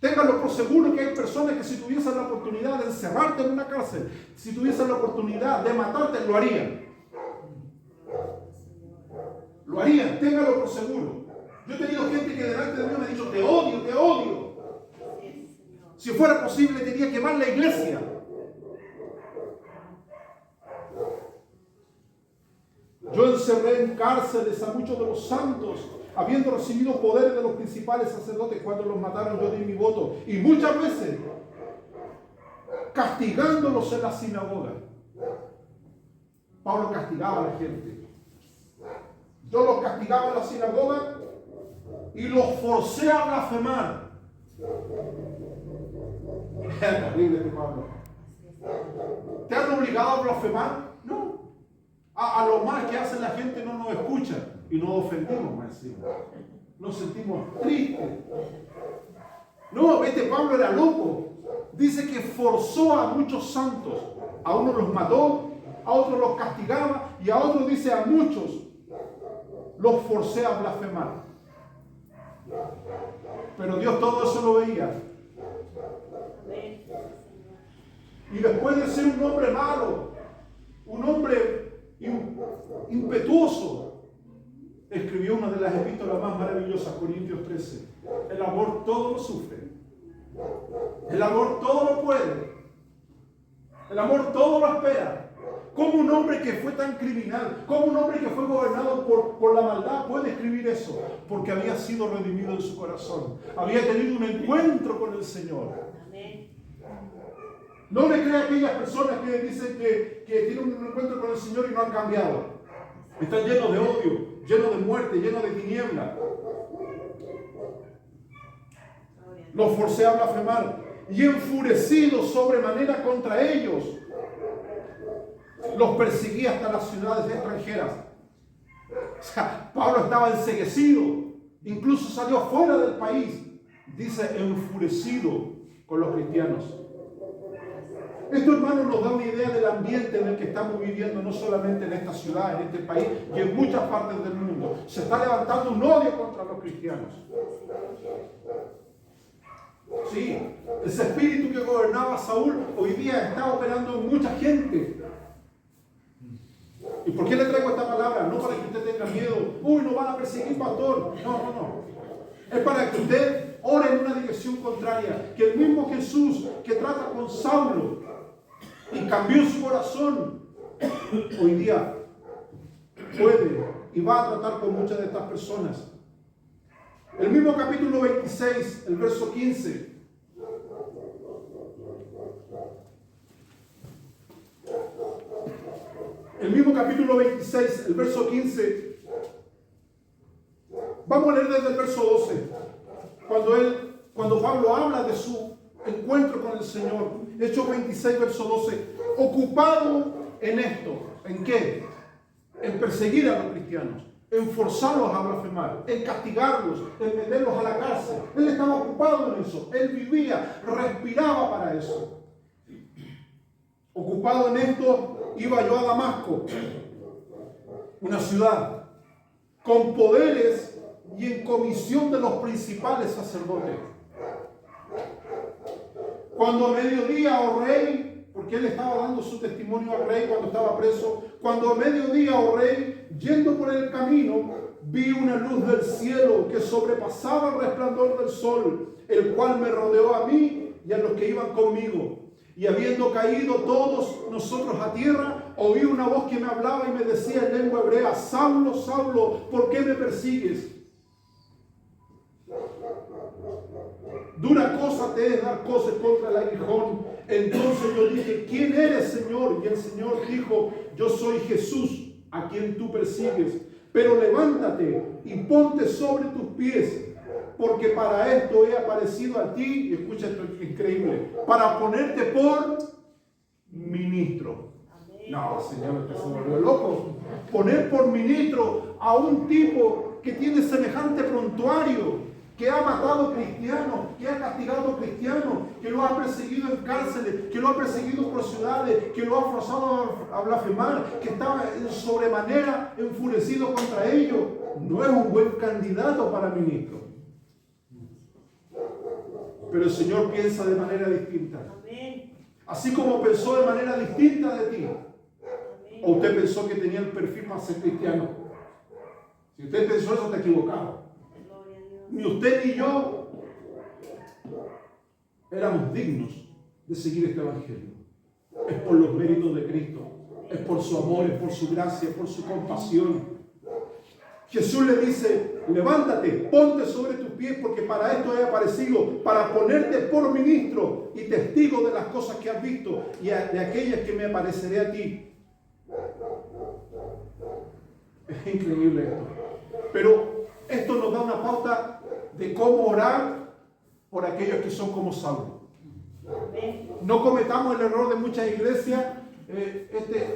Ténganlo por seguro que hay personas que si tuviesen la oportunidad de encerrarte en una cárcel, si tuviesen la oportunidad de matarte, lo harían. Lo harían, ténganlo por seguro. Yo he tenido gente que delante de mí me ha dicho, te odio, te odio. Si fuera posible, quería quemar la iglesia. Yo encerré en cárceles a muchos de los santos, habiendo recibido poder de los principales sacerdotes. Cuando los mataron, yo di mi voto. Y muchas veces, castigándolos en la sinagoga. Pablo castigaba a la gente. Yo los castigaba en la sinagoga y los forcé a blasfemar. Es terrible, Pablo. ¿Te han obligado a blasfemar? No. A lo más que hace la gente no nos escucha y nos ofendimos más encima. Nos sentimos tristes. No, Pablo era loco. Dice que forzó a muchos santos. A unos los mató, a otros los castigaba y a otros, dice, a muchos los forcé a blasfemar. Pero Dios todo eso lo veía. Y después de ser un hombre malo, un hombre impetuoso, escribió una de las epístolas más maravillosas, Corintios 13. El amor todo lo sufre. El amor todo lo puede. El amor todo lo espera. ¿Cómo un hombre que fue tan criminal, cómo un hombre que fue gobernado por la maldad puede escribir eso? Porque había sido redimido en su corazón. Había tenido un encuentro con el Señor. No le crea a aquellas personas que dicen que tienen un encuentro con el Señor y no han cambiado. Están llenos de odio, llenos de muerte, llenos de tiniebla. Los forcé a blasfemar y enfurecido sobremanera contra ellos, los perseguí hasta las ciudades extranjeras. O sea, Pablo estaba enceguecido, incluso salió fuera del país, dice, enfurecido con los cristianos. Esto, hermanos, nos da una idea del ambiente en el que estamos viviendo, no solamente en esta ciudad, en este país y en muchas partes del mundo. Se está levantando un odio contra los cristianos. Sí, ese espíritu que gobernaba a Saúl hoy día está operando en mucha gente. ¿Y por qué le traigo esta palabra? No para que usted tenga miedo. Uy, nos van a perseguir, pastor. No. Es para que usted ore en una dirección contraria. Que el mismo Jesús que trata con Saulo y cambió su corazón, hoy día puede y va a tratar con muchas de estas personas. El mismo capítulo 26, el verso 15. El mismo capítulo 26, el verso 15. Vamos a leer desde el verso 12. Cuando Pablo habla de su encuentro con el Señor. Hechos 26, verso 12. Ocupado en esto. ¿En qué? En perseguir a los cristianos. En forzarlos a blasfemar, en castigarlos, en meterlos a la cárcel. Él estaba ocupado en eso. Él vivía, respiraba para eso. Ocupado en esto, iba yo a Damasco, una ciudad con poderes y en comisión de los principales sacerdotes. Cuando a mediodía, oh rey, porque él estaba dando su testimonio al rey cuando estaba preso, cuando a mediodía, oh rey, yendo por el camino, vi una luz del cielo que sobrepasaba el resplandor del sol, el cual me rodeó a mí y a los que iban conmigo. Y habiendo caído todos nosotros a tierra, oí una voz que me hablaba y me decía en lengua hebrea: Saulo, Saulo, ¿por qué me persigues? Dura cosa te es dar cosas contra el aguijón. Entonces yo dije: ¿quién eres, Señor? Y el Señor dijo: yo soy Jesús, a quien tú persigues. Pero levántate y ponte sobre tus pies, porque para esto he aparecido a ti, y escucha esto increíble, para ponerte por ministro. No, Señor, usted se volvió loco. Poner por ministro a un tipo que tiene semejante prontuario, que ha matado cristianos, que ha castigado cristianos, que lo ha perseguido en cárceles, que lo ha perseguido por ciudades, que lo ha forzado a blasfemar, que estaba en sobremanera enfurecido contra ellos. No es un buen candidato para ministro. Pero el Señor piensa de manera distinta. Así como pensó de manera distinta de ti. ¿O usted pensó que tenía el perfil para ser cristiano? Si usted pensó eso, está equivocado. Ni usted ni yo éramos dignos de seguir este evangelio. Es por los méritos de Cristo, es por su amor, es por su gracia, es por su compasión. Jesús le dice: levántate, ponte sobre tus pies, porque para esto he aparecido, para ponerte por ministro y testigo de las cosas que has visto y de aquellas que me apareceré a ti. Es increíble esto. Pero esto nos da una pauta de cómo orar por aquellos que son como Saulo. No cometamos el error de muchas iglesias.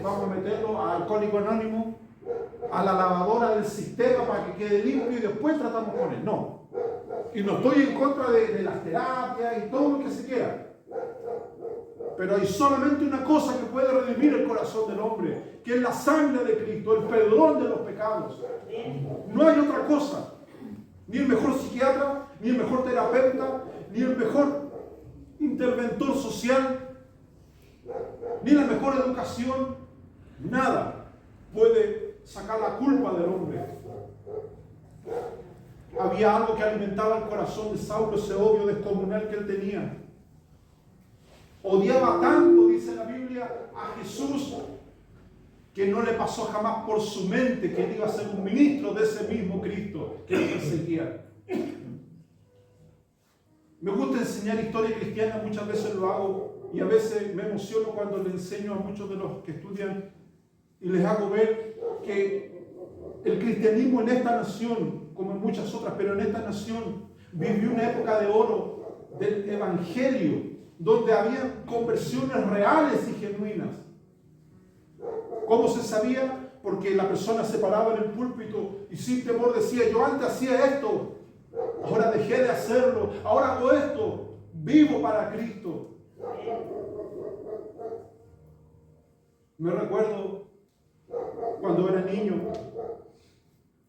Vamos a meterlo a Alcohólico Anónimo, a la lavadora del sistema para que quede limpio y después tratamos con él. No. Y no estoy en contra de las terapias y todo lo que se quiera. Pero hay solamente una cosa que puede redimir el corazón del hombre, que es la sangre de Cristo, el perdón de los pecados. No hay otra cosa. Ni el mejor psiquiatra, ni el mejor terapeuta, ni el mejor interventor social, ni la mejor educación, nada puede sacar la culpa del hombre. Había algo que alimentaba el corazón de Saulo, ese odio descomunal que él tenía. Odiaba tanto, dice la Biblia, a Jesús, que no le pasó jamás por su mente que él iba a ser un ministro de ese mismo Cristo que le perseguía. Me gusta enseñar historia cristiana, muchas veces lo hago y a veces me emociono cuando le enseño a muchos de los que estudian y les hago ver que el cristianismo en esta nación, como en muchas otras, pero en esta nación, vivió una época de oro del evangelio, donde había conversiones reales y genuinas. ¿Cómo se sabía? Porque la persona se paraba en el púlpito y sin temor decía: yo antes hacía esto, ahora dejé de hacerlo, ahora hago esto, vivo para Cristo. Me recuerdo cuando era niño,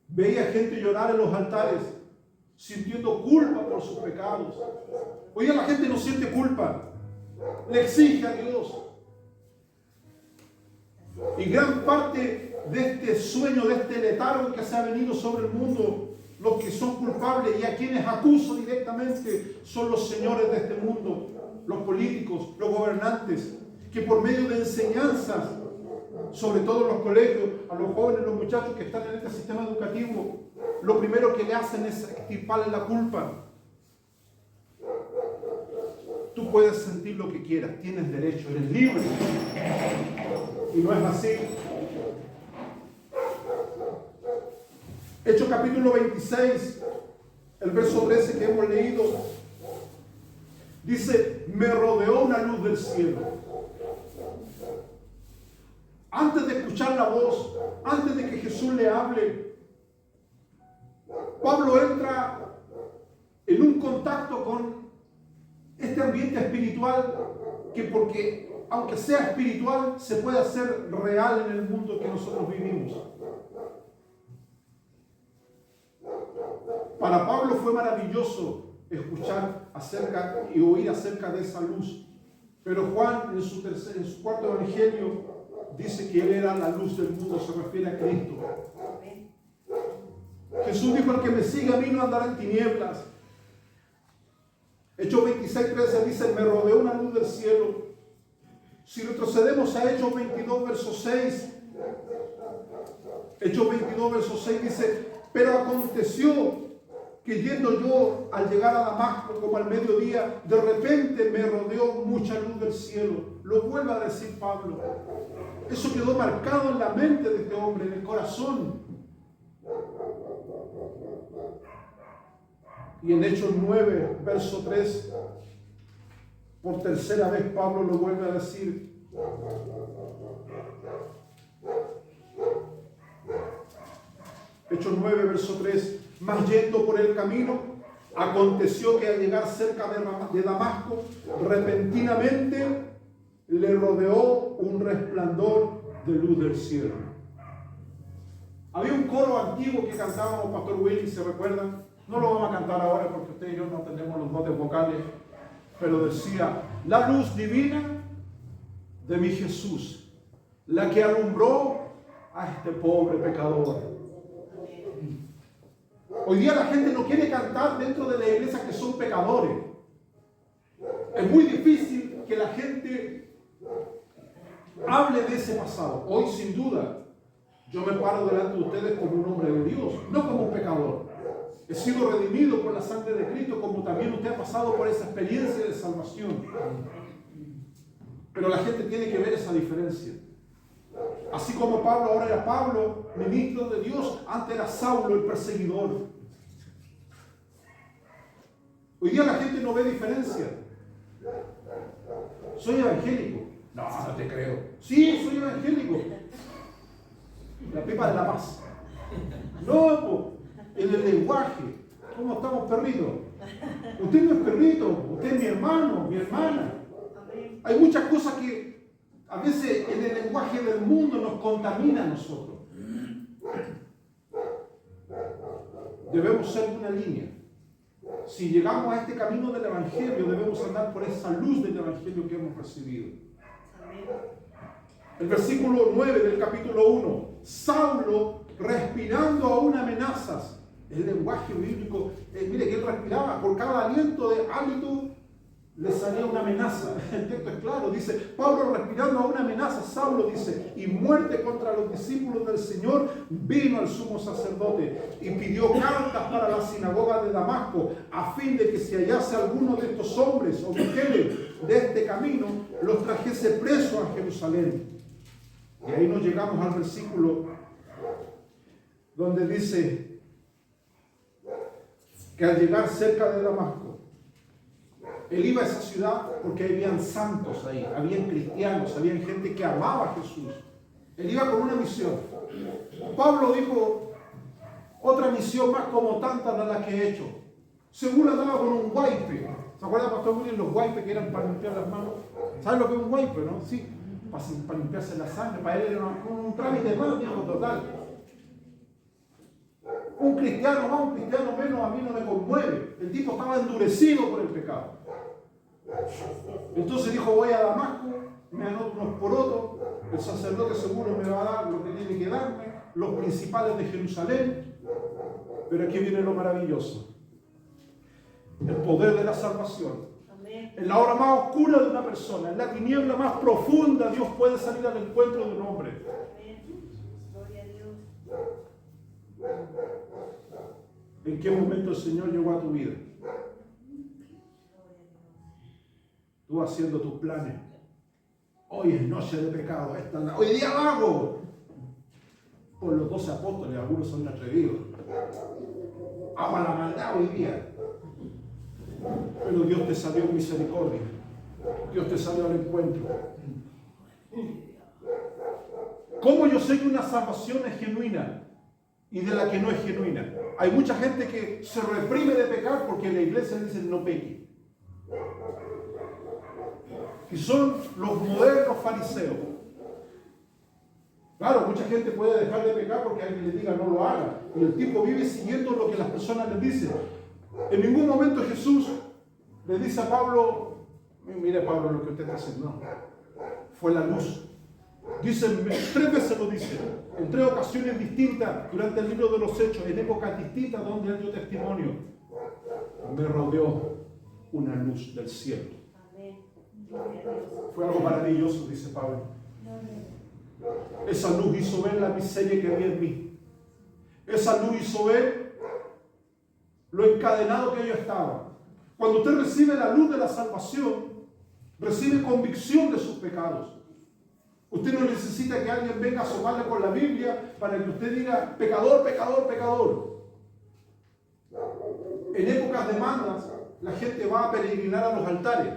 veía gente llorar en los altares, sintiendo culpa por sus pecados. Hoy la gente no siente culpa, le exige a Dios. Y gran parte de este sueño, de este letargo que se ha venido sobre el mundo, los que son culpables y a quienes acuso directamente son los señores de este mundo, los políticos, los gobernantes, que por medio de enseñanzas, sobre todo en los colegios, a los jóvenes, los muchachos que están en este sistema educativo, lo primero que le hacen es extirparle la culpa. Tú puedes sentir lo que quieras, tienes derecho, eres libre. Y no es así. Hechos capítulo 26, el verso 13 que hemos leído, dice: me rodeó una luz del cielo. Antes de escuchar la voz, antes de que Jesús le hable, Pablo entra en un contacto con este ambiente espiritual que, porque aunque sea espiritual, se puede hacer real en el mundo que nosotros vivimos. Para Pablo fue maravilloso escuchar acerca y oír acerca de esa luz. Pero Juan, en su cuarto evangelio, dice que él era la luz del mundo, se refiere a Cristo. Jesús dijo: el que me siga a mí no andará en tinieblas. Hechos 26:13 dice: me rodeó una luz del cielo. Si retrocedemos a Hechos 22, verso 6, Hechos 22, verso 6 dice: pero aconteció que yendo yo al llegar a Damasco como al mediodía, de repente me rodeó mucha luz del cielo. Lo vuelve a decir Pablo. Eso quedó marcado en la mente de este hombre, en el corazón. Y en Hechos 9, verso 3, por tercera vez Pablo lo vuelve a decir. Hechos 9, verso 3. Mas yendo por el camino, aconteció que al llegar cerca de Damasco, repentinamente le rodeó un resplandor de luz del cielo. Había un coro antiguo que cantábamos, Pastor Willy, ¿se recuerdan? No lo vamos a cantar ahora porque usted y yo no tenemos los dotes vocales, pero decía: la luz divina de mi Jesús, la que alumbró a este pobre pecador. Hoy día la gente no quiere cantar dentro de la iglesia que son pecadores. Es muy difícil que la gente hable de ese pasado. Hoy, sin duda, yo me paro delante de ustedes como un hombre de Dios, no como un pecador. He sido redimido por la sangre de Cristo, como también usted ha pasado por esa experiencia de salvación. Pero la gente tiene que ver esa diferencia. Así como Pablo ahora era Pablo, ministro de Dios, antes era Saulo, el perseguidor. Hoy día la gente no ve diferencia. Soy evangélico. No, no te creo. Sí, soy evangélico. La pipa de la paz. No, en el lenguaje. ¿Cómo estamos, perritos? Usted no es perrito, usted es mi hermano, mi hermana. Hay muchas cosas que a veces en el lenguaje del mundo nos contamina a nosotros. Debemos ser de una línea. Si llegamos a este camino del Evangelio, debemos andar por esa luz del Evangelio que hemos recibido. El versículo 9 del capítulo 1. Saulo, respirando aún amenazas. El lenguaje bíblico, mire que él respiraba, por cada aliento de hálito le salía una amenaza. El texto es claro, dice, Pablo respirando aún amenaza, Saulo dice, y muerte contra los discípulos del Señor, vino al sumo sacerdote y pidió cartas para la sinagoga de Damasco, a fin de que si hallase alguno de estos hombres o mujeres de este camino, los trajese presos a Jerusalén. Y ahí nos llegamos al versículo donde dice que al llegar cerca de Damasco, él iba a esa ciudad porque habían santos ahí, habían cristianos, habían gente que amaba a Jesús. Él iba con una misión. Pablo dijo, otra misión más como tantas de las que he hecho. Seguro andaba con un guaype. ¿Se acuerdan, Pastor William, los guaypes que eran para limpiar las manos? ¿Saben lo que es un guaype, no? Sí, para limpiarse la sangre, para él era un trámite más, viejo, total. Un cristiano más, un cristiano menos, a mí no me conmueve. El tipo estaba endurecido por el pecado. Entonces dijo, voy a Damasco, me anoto unos porotos, el sacerdote seguro me va a dar lo que tiene que darme, los principales de Jerusalén. Pero aquí viene lo maravilloso. El poder de la salvación. En la hora más oscura de una persona, en la tiniebla más profunda, Dios puede salir al encuentro de un hombre. Gloria a Dios. ¿En qué momento el Señor llegó a tu vida? Tú haciendo tus planes. Hoy es noche de pecado. Hoy día lo hago. Por los 12 apóstoles, algunos son atrevidos. Hago la maldad hoy día. Pero Dios te salió en misericordia. Dios te salió al encuentro. ¿Cómo yo sé que una salvación es genuina y de la que no es genuina? Hay mucha gente que se reprime de pecar porque en la iglesia dicen no peque. Y son los modernos fariseos. Claro, mucha gente puede dejar de pecar porque alguien le diga no lo haga. Y el tipo vive siguiendo lo que las personas le dicen. En ningún momento Jesús le dice a Pablo, mire Pablo lo que usted está haciendo. No, fue la luz. Dice, 3 veces lo dice, en 3 ocasiones distintas durante el libro de los Hechos, en épocas distintas donde él dio testimonio. Me rodeó una luz del cielo. Fue algo maravilloso, dice Pablo. Esa luz hizo ver la miseria que había en mí. Esa luz hizo ver lo encadenado que yo estaba. Cuando usted recibe la luz de la salvación, recibe convicción de sus pecados. Usted no necesita que alguien venga a asomarle con la Biblia para que usted diga, pecador, pecador, pecador. En épocas de mandas, la gente va a peregrinar a los altares.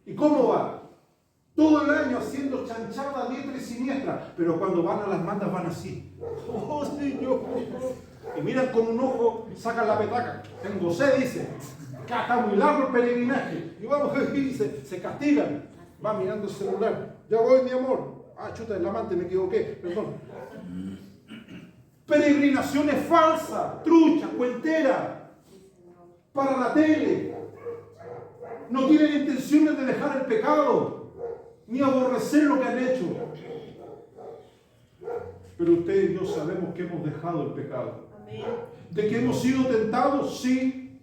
¿Y cómo va? Todo el año haciendo chanchada diestra y siniestra, pero cuando van a las mandas van así. ¡Oh, Señor! Y miran con un ojo, sacan la petaca. Tengo sed, dice. Acá está muy largo el peregrinaje. Y vamos, dice, se castigan. Va mirando el celular. Ya voy, mi amor. Ah, chuta, el amante, me equivoqué. Perdón. Peregrinaciones falsas, trucha, cuentera, para la tele. No tienen intenciones de dejar el pecado, ni aborrecer lo que han hecho. Pero usted y yo sabemos que hemos dejado el pecado. Amén. ¿De que hemos sido tentados? Sí.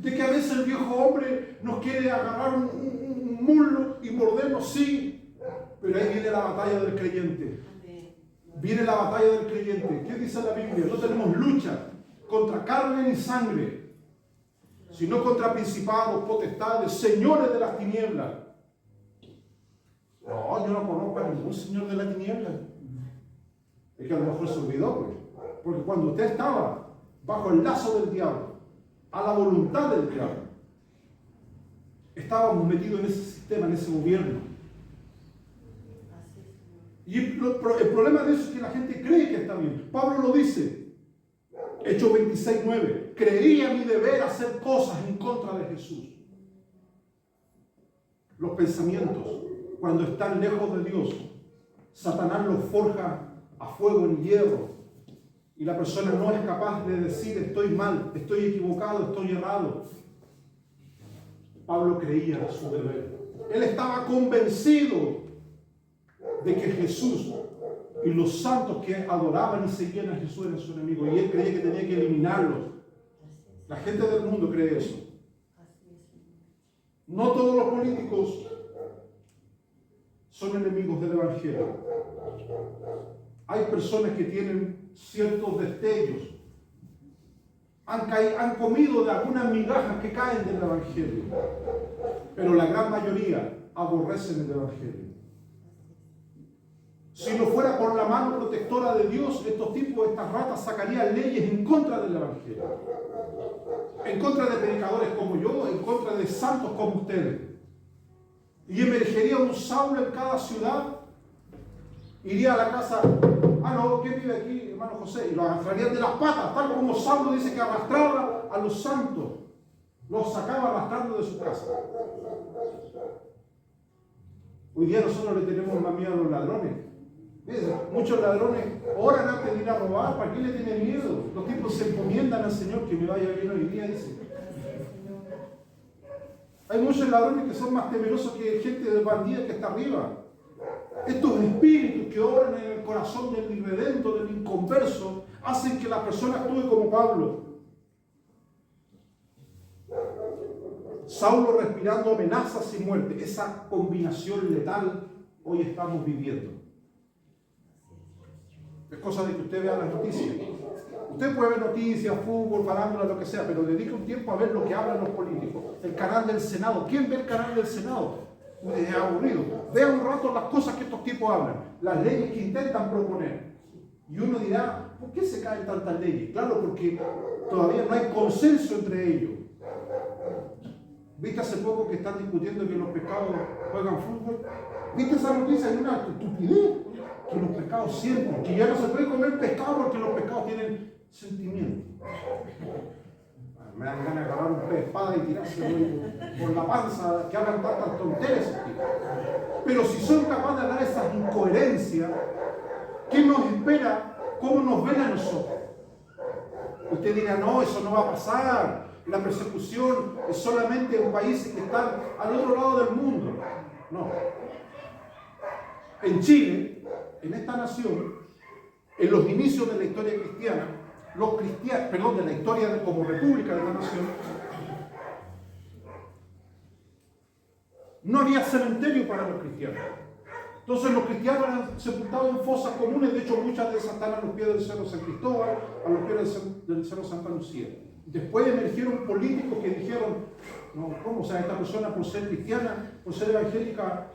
de que a veces el viejo hombre nos quiere agarrar un muslo y mordernos, sí, pero ahí viene la batalla del creyente. Viene la batalla del creyente. ¿Qué dice la Biblia? No tenemos lucha contra carne ni sangre, sino contra principados, potestades, señores de las tinieblas. No, yo no conozco a ningún señor de la tiniebla. Es que a lo mejor se olvidó, pues. Porque cuando usted estaba bajo el lazo del diablo, a la voluntad del diablo, estábamos metidos en ese sistema, en ese gobierno. Y el problema de eso es que la gente cree que está bien. Pablo lo dice, Hechos 26:9, creía mi deber hacer cosas en contra de Jesús. Los pensamientos, cuando están lejos de Dios, Satanás los forja a fuego en hierro y la persona no es capaz de decir estoy mal, estoy equivocado, estoy errado. Pablo creía su deber. Él estaba convencido de que Jesús y los santos que adoraban y seguían a Jesús eran su enemigo, y él creía que tenía que eliminarlos. La gente del mundo cree eso. No todos los políticos son enemigos del Evangelio. Hay personas que tienen ciertos destellos, han comido de algunas migajas que caen del Evangelio, pero la gran mayoría aborrecen el Evangelio. Si no fuera por la mano protectora de Dios, estos tipos, estas ratas, sacarían leyes en contra del Evangelio, en contra de predicadores como yo, en contra de santos como ustedes. Y emergería un Saulo en cada ciudad, iría a la casa, no, ¿quién vive aquí, hermano José? Y lo arrastrarían de las patas, tal como Saulo dice que arrastraba a los santos, los sacaba arrastrando de su casa. Hoy día nosotros le tenemos más miedo a los ladrones. Muchos ladrones oran antes de ir a robar. ¿Para qué le tienen miedo? Los tipos se encomiendan al Señor, que me vaya bien hoy día, dice. Hay muchos ladrones que son más temerosos que gente de bandida que está arriba. Estos espíritus que obran en el corazón del irredento, del inconverso, hacen que la persona actúe como Pablo. Saulo respirando amenazas y muerte. Esa combinación letal hoy estamos viviendo. Es cosa de que usted vea las noticias. Usted puede ver noticias, fútbol, farándula, lo que sea, pero dedique un tiempo a ver lo que hablan los políticos. El canal del Senado. ¿Quién ve el canal del Senado? Es aburrido. Vea un rato las cosas que estos tipos hablan, las leyes que intentan proponer. Y uno dirá, ¿por qué se caen tantas leyes? Claro, porque todavía no hay consenso entre ellos. ¿Viste hace poco que están discutiendo que los pescados juegan fútbol? ¿Viste esa noticia? Hay una estupidez. Que los pescados sienten, que ya no se puede comer pescado porque los pescados tienen sentimiento. Me dan ganas de agarrar un pez de espada y tirarse por la panza, que hagan tantas tonterías. Pero si son capaces de dar esas incoherencias, ¿qué nos espera? ¿Cómo nos ven a nosotros? Usted dirá, no, eso no va a pasar. La persecución es solamente en países que están al otro lado del mundo. No. En Chile, en esta nación, en los inicios de la historia cristiana, de la historia como república de la nación, no había cementerio para los cristianos. Entonces los cristianos eran sepultados en fosas comunes. De hecho, muchas de esas están a los pies del Cerro San Cristóbal, a los pies del Cerro Santa Lucía. Después emergieron políticos que dijeron, no, ¿cómo? O sea, esta persona por ser cristiana, por ser evangélica,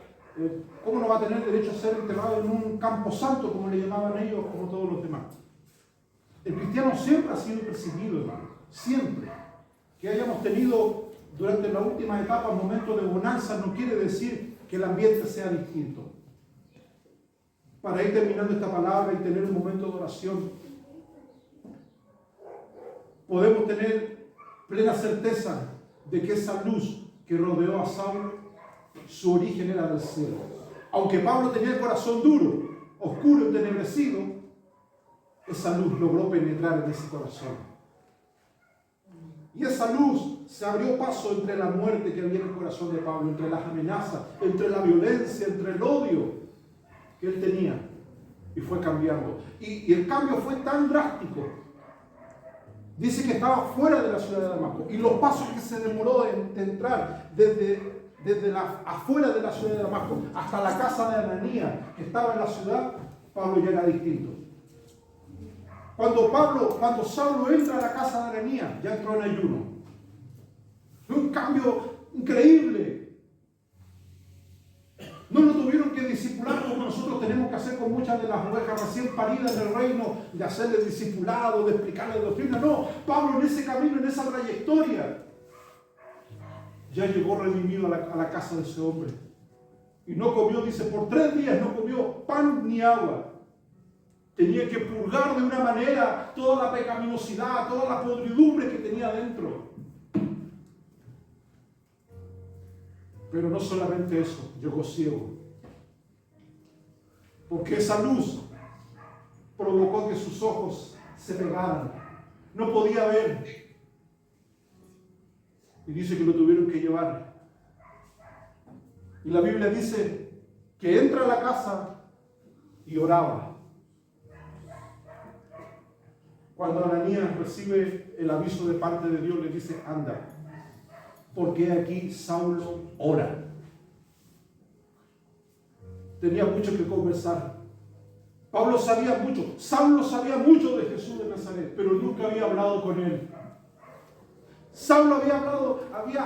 ¿cómo no va a tener derecho a ser enterrado en un campo santo, como le llamaban ellos, como todos los demás? El cristiano siempre ha sido perseguido, hermano. Siempre. Que hayamos tenido durante la última etapa momentos de bonanza no quiere decir que el ambiente sea distinto. Para ir terminando esta palabra y tener un momento de oración, podemos tener plena certeza de que esa luz que rodeó a Saulo, su origen era del cielo. Aunque Pablo tenía el corazón duro, oscuro, entenebrecido, esa luz logró penetrar en ese corazón. Y esa luz se abrió paso entre la muerte que había en el corazón de Pablo, entre las amenazas, entre la violencia, entre el odio que él tenía. Y fue cambiando. Y el cambio fue tan drástico Dice que estaba fuera de la ciudad de Damasco. Y los pasos que se demoró de entrar desde afuera de la ciudad de Damasco hasta la casa de Ananías, que estaba en la ciudad, Pablo ya era distinto. Cuando Saulo entra a la casa de Ananías, ya entró en ayuno. Un cambio increíble. No lo tuvieron que discipular como nosotros tenemos que hacer con muchas de las ovejas recién paridas del reino, de hacerle discipulado, de explicarle doctrina. No, Pablo en ese camino, en esa trayectoria, ya llegó redimido a la casa de ese hombre. Y no comió, dice, por 3 días no comió pan ni agua. Tenía que purgar de una manera toda la pecaminosidad, toda la podridumbre que tenía dentro. Pero no solamente eso, llegó ciego. Porque esa luz provocó que sus ojos se pegaran. No podía ver. Y dice que lo tuvieron que llevar. Y la Biblia dice que entra a la casa y oraba. Cuando Ananías recibe el aviso de parte de Dios, le dice, anda. Porque aquí Saulo ora. Tenía mucho que conversar. Pablo sabía mucho, Saulo sabía mucho de Jesús de Nazaret, pero nunca había hablado con él. Saulo había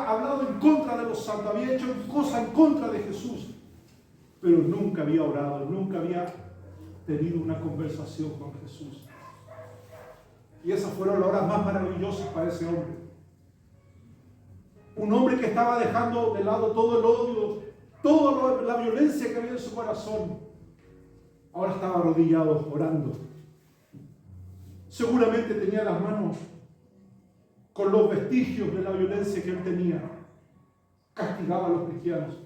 hablado en contra de los santos, había hecho cosas en contra de Jesús, pero nunca había orado, nunca había tenido una conversación con Jesús. Y esas fueron las horas más maravillosas para ese hombre. Un hombre que estaba dejando de lado todo el odio, toda la violencia que había en su corazón. Ahora estaba arrodillado, orando. Seguramente tenía las manos con los vestigios de la violencia que él tenía. Castigaba a los cristianos,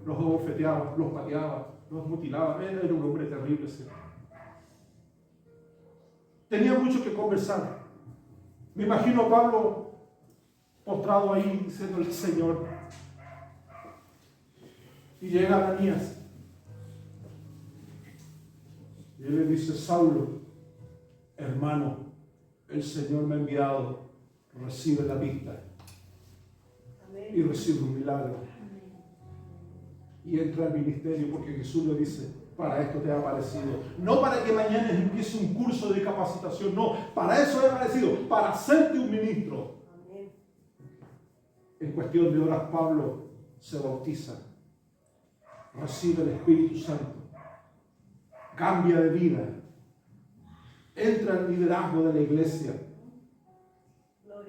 los abofeteaba, los pateaba, los mutilaba. Él era un hombre terrible, ese. Tenía mucho que conversar. Me imagino a Pablo postrado ahí diciéndole, Señor. Y llega Ananías. Y él le dice, Saulo, hermano, el Señor me ha enviado, recibe la vista. Amén. Y recibe un milagro. Amén. Y entra al ministerio porque Jesús le dice, para esto te ha aparecido. No para que mañana empiece un curso de capacitación, no, para eso he aparecido, para hacerte un ministro. Amén. En cuestión de horas Pablo se bautiza, recibe el Espíritu Santo, cambia de vida, entra al liderazgo de la iglesia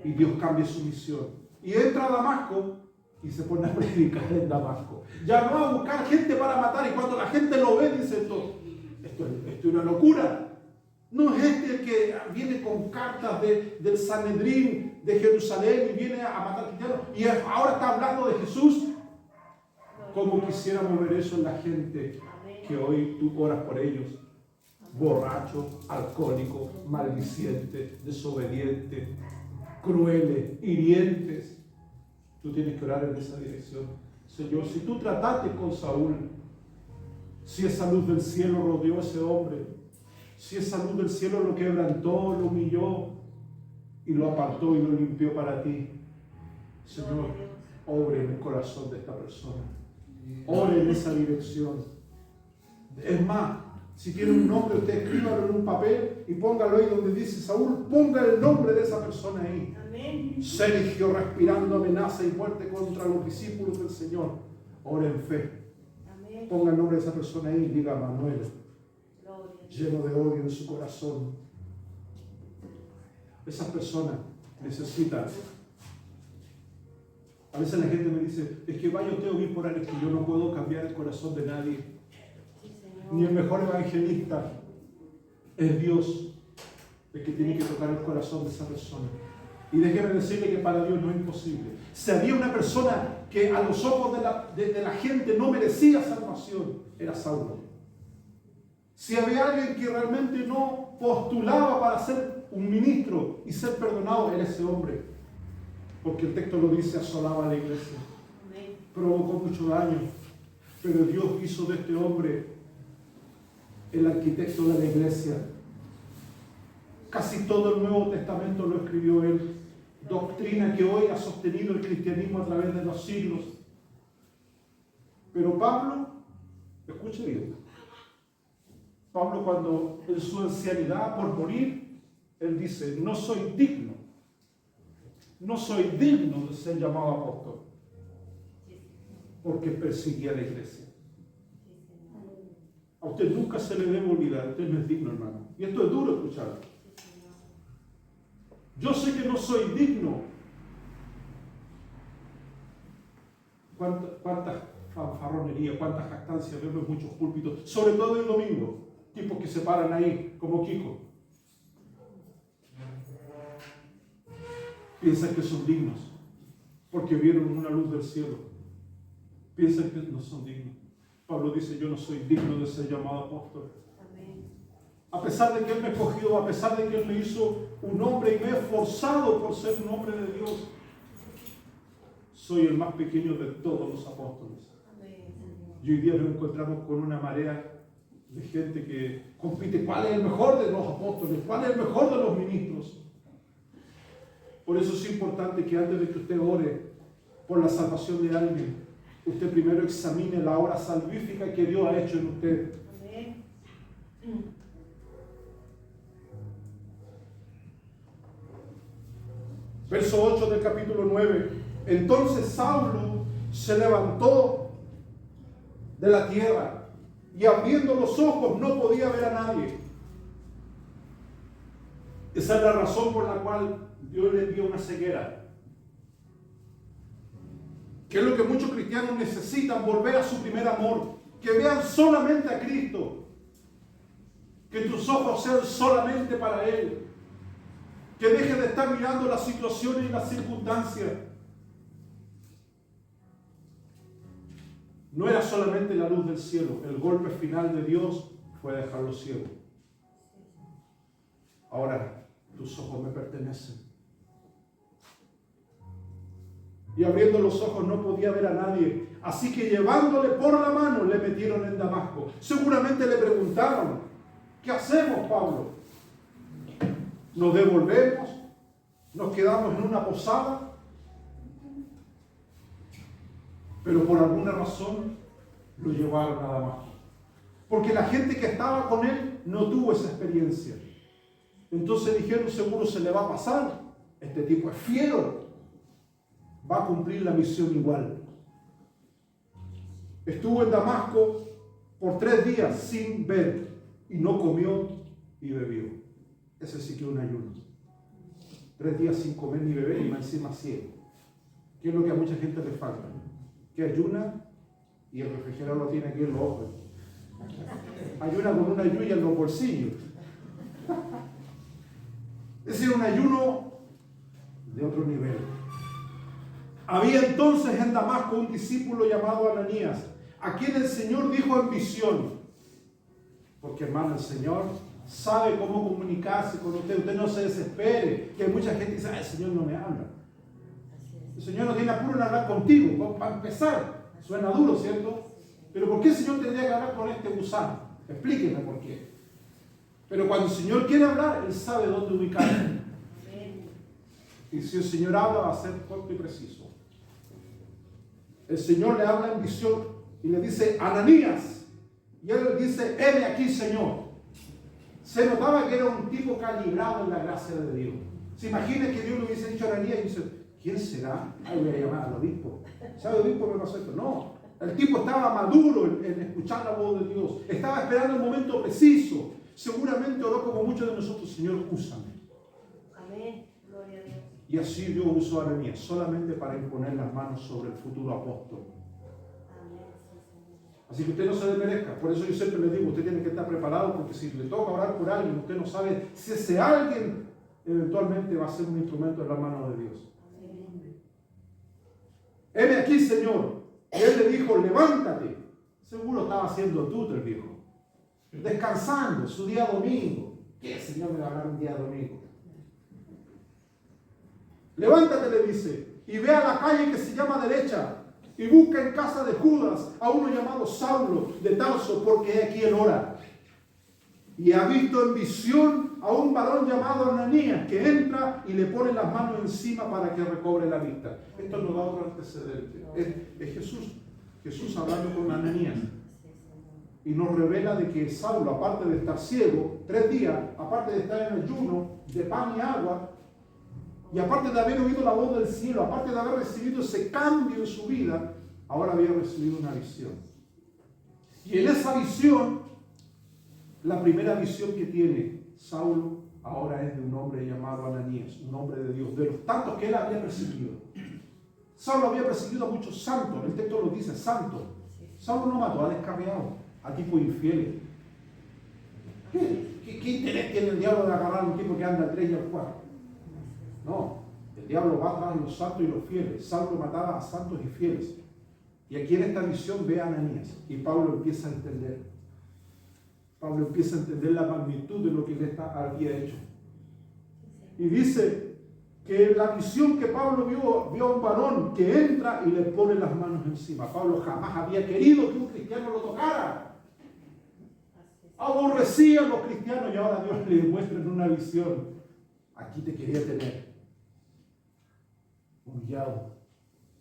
y Dios cambia su misión. Y entra a Damasco y se pone a predicar en Damasco. Ya no a buscar gente para matar, y cuando la gente lo ve dice esto es una locura. No es este el que viene con cartas del Sanedrín de Jerusalén y viene a matar cristianos y ahora está hablando de Jesús. Como quisiéramos ver eso en la gente que hoy tú oras por ellos. Borrachos, alcohólicos, maldicientes, desobedientes, crueles, hirientes. Tú tienes que orar en esa dirección. Señor, si tú trataste con Saúl, si esa luz del cielo rodeó a ese hombre, si esa luz del cielo lo quebrantó, lo humilló y lo apartó y lo limpió para ti, Señor, obre en el corazón de esta persona. Ore en esa dirección. Es más, si tiene un nombre, usted escríbalo en un papel y póngalo ahí donde dice Saúl, ponga el nombre de esa persona ahí. Amén. Sergio respirando amenaza y muerte contra los discípulos del Señor. Ore en fe. Amén. Ponga el nombre de esa persona ahí y diga Manuel, lleno de odio en su corazón. Esas personas necesitan. A veces la gente me dice, es que vaya usted a oír por ahí, que yo no puedo cambiar el corazón de nadie. Sí, ni el mejor evangelista. Es Dios el que tiene que tocar el corazón de esa persona. Y déjeme decirle que para Dios no es imposible. Si había una persona que a los ojos de la gente no merecía salvación, era Saulo. Si había alguien que realmente no postulaba para ser un ministro y ser perdonado, era ese hombre. Porque el texto lo dice, asolaba a la iglesia. Amén. Provocó mucho daño. Pero Dios hizo de este hombre el arquitecto de la iglesia. Casi todo el Nuevo Testamento lo escribió él. doctrina que hoy ha sostenido el cristianismo a través de los siglos. Pero Pablo, escuche bien, Pablo cuando en su ancianidad por morir, él dice, no soy digno de ser llamado apóstol, porque perseguía a la iglesia. A usted nunca se le debe olvidar, usted no es digno, hermano. Y esto es duro escucharlo. Yo sé que no soy digno. ¿Cuántas fanfarronerías, cuántas jactancias vemos en muchos púlpitos, sobre todo el domingo? Tipos que se paran ahí, como Kiko. Piensan que son dignos, porque vieron una luz del cielo. Piensan que no son dignos. Pablo dice, yo no soy digno de ser llamado apóstol. A pesar de que Él me escogió, a pesar de que Él me hizo un hombre y me he esforzado por ser un hombre de Dios, soy el más pequeño de todos los apóstoles. Y hoy día nos encontramos con una marea de gente que compite cuál es el mejor de los apóstoles, cuál es el mejor de los ministros. Por eso es importante que antes de que usted ore por la salvación de alguien, usted primero examine la obra salvífica que Dios ha hecho en usted. Amén. Verso 8 del capítulo 9. Entonces Saulo se levantó de la tierra y abriendo los ojos no podía ver a nadie. Esa es la razón por la cual Dios le dio una ceguera. Que es lo que muchos cristianos necesitan, volver a su primer amor. Que vean solamente a Cristo. Que tus ojos sean solamente para Él. Que dejes de estar mirando las situaciones y las circunstancias. No era solamente la luz del cielo. El golpe final de Dios fue dejarlo ciego. Ahora, tus ojos me pertenecen. Y abriendo los ojos no podía ver a nadie. Así que llevándole por la mano le metieron en Damasco. Seguramente le preguntaron, ¿qué hacemos, Pablo? ¿Nos devolvemos? ¿Nos quedamos en una posada? Pero por alguna razón lo llevaron a Damasco. Porque la gente que estaba con él no tuvo esa experiencia. Entonces dijeron, seguro se le va a pasar. Este tipo es fiero. Va a cumplir la misión igual. Estuvo en Damasco por 3 días sin ver y no comió y bebió. Ese sí que es un ayuno. 3 días sin comer ni beber y más encima ciego. ¿Qué es lo que a mucha gente le falta? Que ayuna y el refrigerador lo tiene aquí en los ojos. Ayuna con una yuya en los bolsillos. Ese es un ayuno de otro nivel. Había entonces en Damasco un discípulo llamado Ananías, a quien el Señor dijo en visión, porque hermano, el Señor sabe cómo comunicarse con usted. Usted no se desespere, que hay mucha gente que dice, el Señor no me habla. El Señor no tiene apuro en hablar contigo, para empezar. Suena duro, ¿cierto? Pero ¿por qué el Señor tendría que hablar con este gusano? Explíqueme por qué. Pero cuando el Señor quiere hablar, Él sabe dónde ubicarse. Y si el Señor habla, va a ser corto y preciso. El Señor le habla en visión y le dice, Ananías. Y él le dice, heme aquí, Señor. Se notaba que era un tipo calibrado en la gracia de Dios. Se imagina que Dios le hubiese dicho a Ananías y dice, ¿quién será? Ay, voy a llamar al obispo. ¿Sabe el obispo me pasó esto? No. El tipo estaba maduro en escuchar la voz de Dios. Estaba esperando el momento preciso. Seguramente oró como muchos de nosotros, Señor, úsame. Amén. Gloria a Dios. Y así Dios usó a Ananías solamente para imponer las manos sobre el futuro apóstol. Amén. Sí, Señor. Así que usted no se desmerezca. Por eso yo siempre le digo, usted tiene que estar preparado, porque si le toca orar por alguien, usted no sabe si ese alguien eventualmente va a ser un instrumento en la mano de Dios. Amén. Heme aquí, Señor. Y él le dijo, levántate. Seguro estaba haciendo tuto el viejo. Descansando, su día domingo. ¿Qué Señor me va a hablar un día domingo? Levántate, le dice, y ve a la calle que se llama derecha, y busca en casa de Judas a uno llamado Saulo de Tarso, porque aquí él ora. Y ha visto en visión a un varón llamado Ananías que entra y le pone las manos encima para que recobre la vista. Esto nos da otro antecedente. Es Jesús. Jesús hablando con Ananías. Y nos revela de que Saulo, aparte de estar ciego, 3 días, aparte de estar en ayuno, de pan y agua, y aparte de haber oído la voz del cielo, aparte de haber recibido ese cambio en su vida, ahora había recibido una visión. Y en esa visión, la primera visión que tiene Saulo ahora es de un hombre llamado Ananías, un hombre de Dios, de los tantos que él había perseguido. Saulo había perseguido a muchos santos, el texto lo dice, santos. Saulo no mató, ha descarriado a tipos infieles. ¿Qué interés tiene el diablo de agarrar a un tipo que anda al 3 y al 4? No, el diablo va atrás de los santos y los fieles. Saulo mataba a santos y fieles. Y aquí en esta visión ve a Ananías y Pablo empieza a entender. Pablo empieza a entender la magnitud de lo que él había hecho. Y dice que la visión que Pablo vio a un varón que entra y le pone las manos encima. Pablo jamás había querido que un cristiano lo tocara. Aborrecía a los cristianos y ahora Dios le demuestra en una visión. Aquí te quería tener humillado.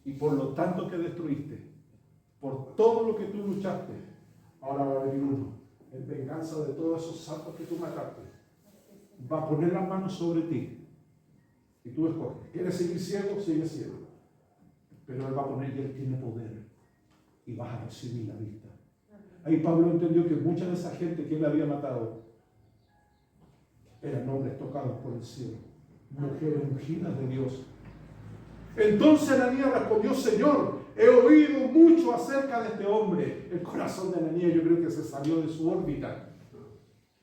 Y por lo tanto que destruiste, por todo lo que tú luchaste, ahora va a venir uno en venganza de todos esos santos que tú mataste. Va a poner las manos sobre ti. Y tú escoges. ¿Quieres seguir ciego? Sigue ciego. Pero Él va a poner y Él tiene poder. Y vas a recibir la vista. Ahí Pablo entendió que mucha de esa gente que Él había matado eran hombres tocados por el cielo. Mujeres ungidas de Dios. Entonces Ananías respondió: Señor, he oído mucho acerca de este hombre. El corazón de Ananías yo creo que se salió de su órbita.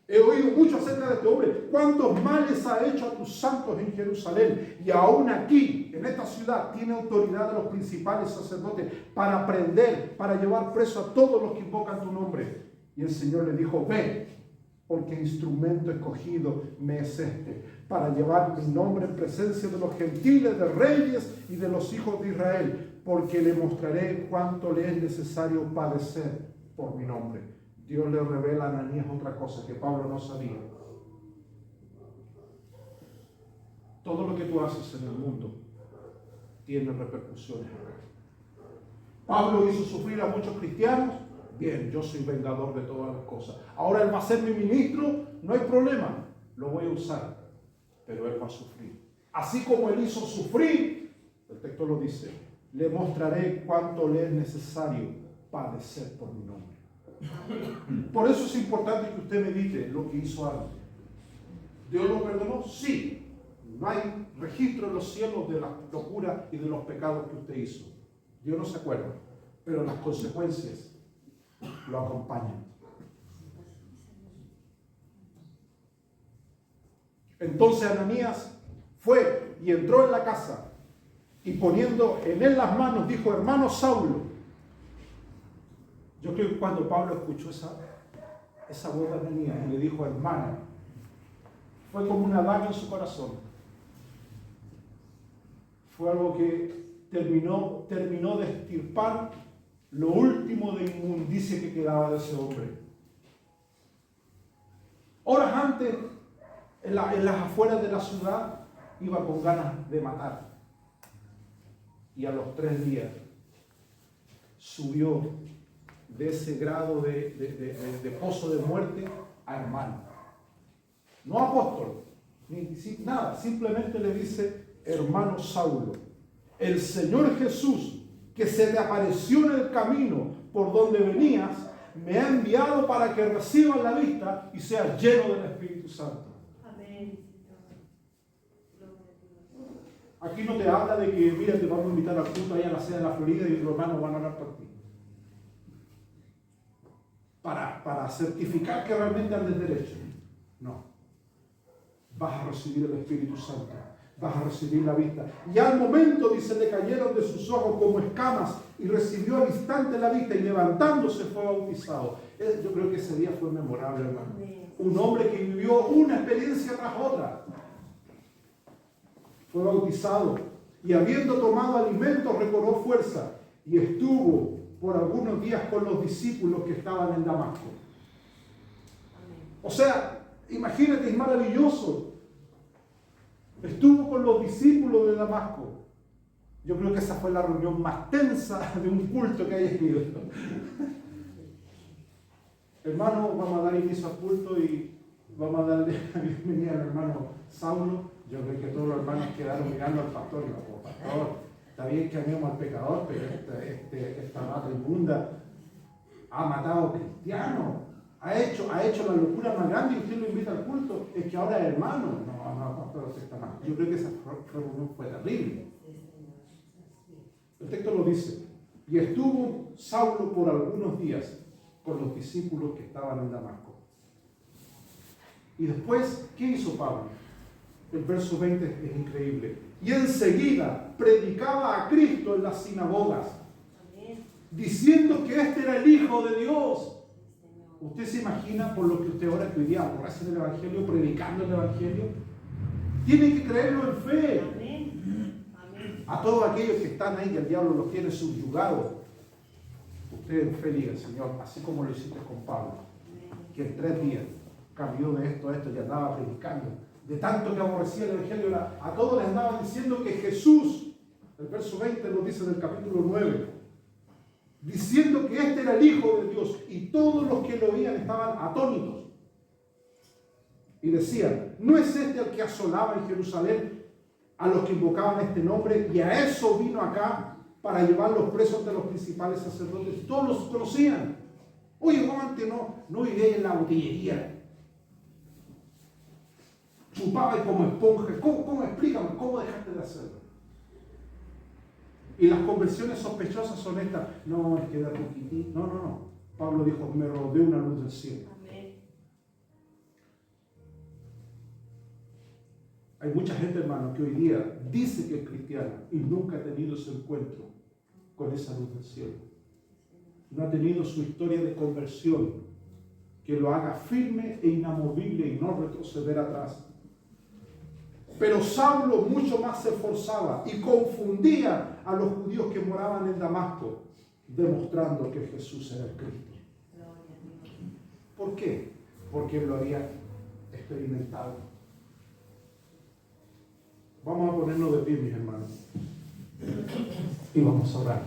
He oído mucho acerca de este hombre. Cuántos males ha hecho a tus santos en Jerusalén. Y aún aquí, en esta ciudad, tiene autoridad de los principales sacerdotes para prender, para llevar preso a todos los que invocan tu nombre. Y el Señor le dijo: ve, porque instrumento escogido me es este, para llevar mi nombre en presencia de los gentiles, de reyes y de los hijos de Israel, porque le mostraré cuánto le es necesario padecer por mi nombre. Dios le revela a Ananías otra cosa que Pablo no sabía. Todo lo que tú haces en el mundo tiene repercusiones. Pablo hizo sufrir a muchos cristianos. Bien, yo soy vengador de todas las cosas. Ahora él va a ser mi ministro, no hay problema. Lo voy a usar, pero él va a sufrir. Así como él hizo sufrir, el texto lo dice, le mostraré cuánto le es necesario padecer por mi nombre. Por eso es importante que usted medite lo que hizo antes. ¿Dios lo perdonó? Sí. No hay registro en los cielos de la locura y de los pecados que usted hizo. Dios no se acuerda, pero las consecuencias lo acompañan. Entonces Ananías fue y entró en la casa y poniendo en él las manos dijo: hermano Saulo. Yo creo que cuando Pablo escuchó esa voz de Ananías y le dijo hermano, fue como una daga en su corazón. Fue algo que terminó de extirpar lo último de inmundicia que quedaba de ese hombre. Horas antes, en las afueras de la ciudad, iba con ganas de matar. Y a los 3 días subió de ese grado de pozo de muerte a hermano. No apóstol, ni nada, simplemente le dice: hermano Saulo, el Señor Jesús, que se te apareció en el camino por donde venías, me ha enviado para que recibas la vista y seas lleno del Espíritu Santo. Amén. Aquí no te habla de que, mira, te vamos a invitar al culto allá a la sede de la Florida y los hermanos van a orar por ti. Para certificar que realmente andes derecho. No. Vas a recibir el Espíritu Santo. Vas a recibir la vista. Y al momento, dice, le cayeron de sus ojos como escamas y recibió al instante la vista y levantándose fue bautizado. Yo creo que ese día fue memorable, hermano. Un hombre que vivió una experiencia tras otra. Fue bautizado y habiendo tomado alimento recobró fuerza y estuvo por algunos días con los discípulos que estaban en Damasco. O sea, Imagínate, es maravilloso. Estuvo con los discípulos de Damasco. Yo creo que esa fue la reunión más tensa de un culto que haya habido. Hermano, vamos a dar inicio al culto y vamos a darle la bienvenida al hermano Saulo. Yo creo que todos los hermanos quedaron mirando al pastor y como pastor, está bien que amemos al pecador, pero esta mata inmunda ha matado cristianos, ha hecho la locura más grande y usted lo invita al culto, es que ahora es hermano. No, pastor, usted está mal. Yo creo que esa reunión fue terrible. El texto lo dice, y estuvo Saulo por algunos días con los discípulos que estaban en Damasco. Y después, ¿qué hizo Pablo? El verso 20 es increíble. Y enseguida predicaba a Cristo en las sinagogas, diciendo que este era el Hijo de Dios. ¿Usted se imagina por lo que usted ora que hoy día aborrece el Evangelio, predicando el Evangelio? Tiene que creerlo en fe. A todos aquellos que están ahí, que el diablo los tiene subyugados, usted en fe diga, Señor, así como lo hiciste con Pablo, que en 3 días cambió de esto a esto y andaba predicando. De tanto que aborrecía el Evangelio, a todos les andaba diciendo que Jesús, el verso 20 lo dice en el capítulo 9, diciendo que este era el Hijo de Dios, y todos los que lo oían estaban atónitos. Y decían, ¿no es este el que asolaba en Jerusalén a los que invocaban este nombre? Y a eso vino acá para llevarlos presos ante los principales sacerdotes. Todos los conocían. Oye, ¿cómo antes no vivíais en la botillería? Chupaba como esponja. ¿Cómo explícame? ¿Cómo dejaste de hacerlo? Y las conversiones sospechosas son estas. No, es que da poquitito. No. Pablo dijo, me rodeó una luz del cielo. Amén. Hay mucha gente, hermano, que hoy día dice que es cristiana y nunca ha tenido ese encuentro con esa luz del cielo. No ha tenido su historia de conversión que lo haga firme e inamovible y no retroceder atrás. Pero Saulo mucho más se esforzaba y confundía a los judíos que moraban en Damasco, demostrando que Jesús era el Cristo. ¿Por qué? Porque él lo había experimentado. Vamos a ponernos de pie, mis hermanos, y vamos a orar.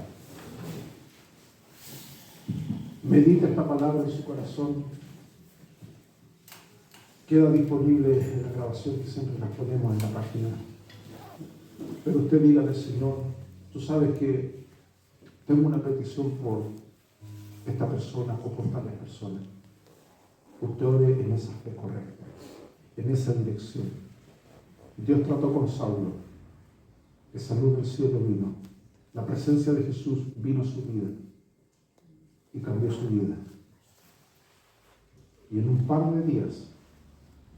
Medita esta palabra en su corazón. Queda disponible en la grabación que siempre la ponemos en la página. Pero usted dígale, Señor, tú sabes que tengo una petición por esta persona o por tales personas. Usted ore en esa fe correcta, en esa dirección. Dios trató con Saulo. Esa luz del cielo vino. La presencia de Jesús vino a su vida y cambió su vida. Y en un par de días,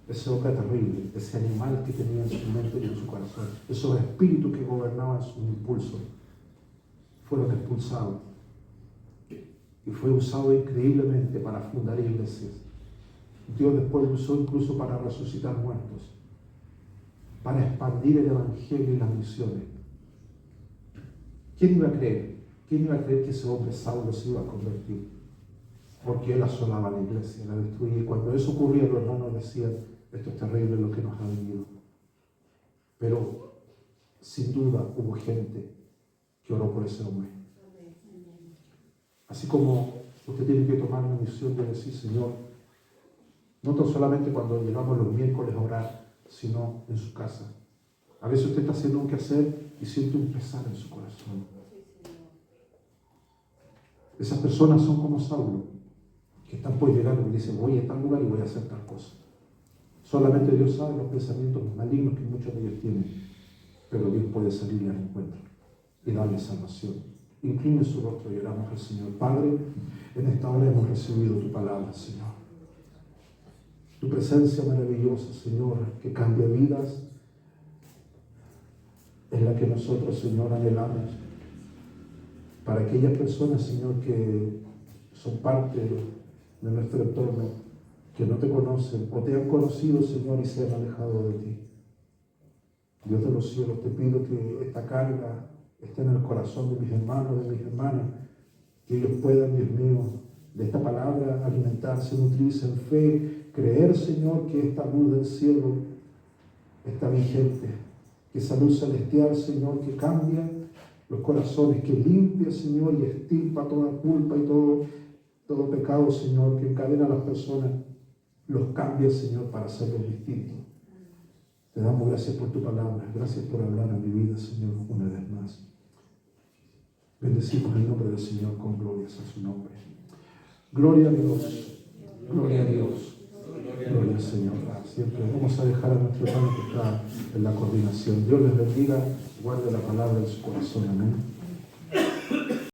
ese hombre terrible, ese animal que tenía en su mente y en su corazón, esos espíritus que gobernaban sus impulsos, fueron expulsados. Y fue usado increíblemente para fundar iglesias. Dios después lo usó incluso para resucitar muertos, para expandir el Evangelio y las misiones. ¿Quién iba a creer? ¿Quién iba a creer que ese hombre Saulo se iba a convertir? Porque él asolaba la iglesia, la destruía. Y cuando eso ocurría, los hermanos decían, esto es terrible lo que nos ha venido. Pero sin duda hubo gente que oró por ese hombre. Así como usted tiene que tomar la misión de decir, Señor, no tan solamente cuando llegamos los miércoles a orar, sino en su casa. A veces usted está haciendo un quehacer y siente un pesar en su corazón. Esas personas son como Saulo, que están por llegar y dicen, voy a tal lugar y voy a hacer tal cosa. Solamente Dios sabe los pensamientos malignos que muchos de ellos tienen, pero Dios puede salir al encuentro y darle salvación. Incline su rostro y oramos al Señor. Padre, en esta hora hemos recibido tu palabra, Señor. Tu presencia maravillosa, Señor, que cambia vidas, es la que nosotros, Señor, anhelamos para aquellas personas, Señor, que son parte de nuestro entorno, que no te conocen o te han conocido, Señor, y se han alejado de ti. Dios de los cielos, te pido que esta carga esté en el corazón de mis hermanos, de mis hermanas, que ellos puedan, Dios mío, de esta palabra alimentarse, nutrirse en fe, creer, Señor, que esta luz del cielo está vigente, que esa luz celestial, Señor, que cambia los corazones, que limpia, Señor, y extirpa toda culpa y todo pecado, Señor, que encadena a las personas, los cambia, Señor, para hacerlos distintos. Te damos gracias por tu palabra, gracias por hablar a mi vida, Señor, una vez más. Bendecimos el nombre del Señor con glorias a su nombre. Gloria a Dios, gloria a Dios, gloria al Señor. Siempre vamos a dejar a nuestro hermano que está en la coordinación. Dios les bendiga, guarde la palabra en su corazón. Amén.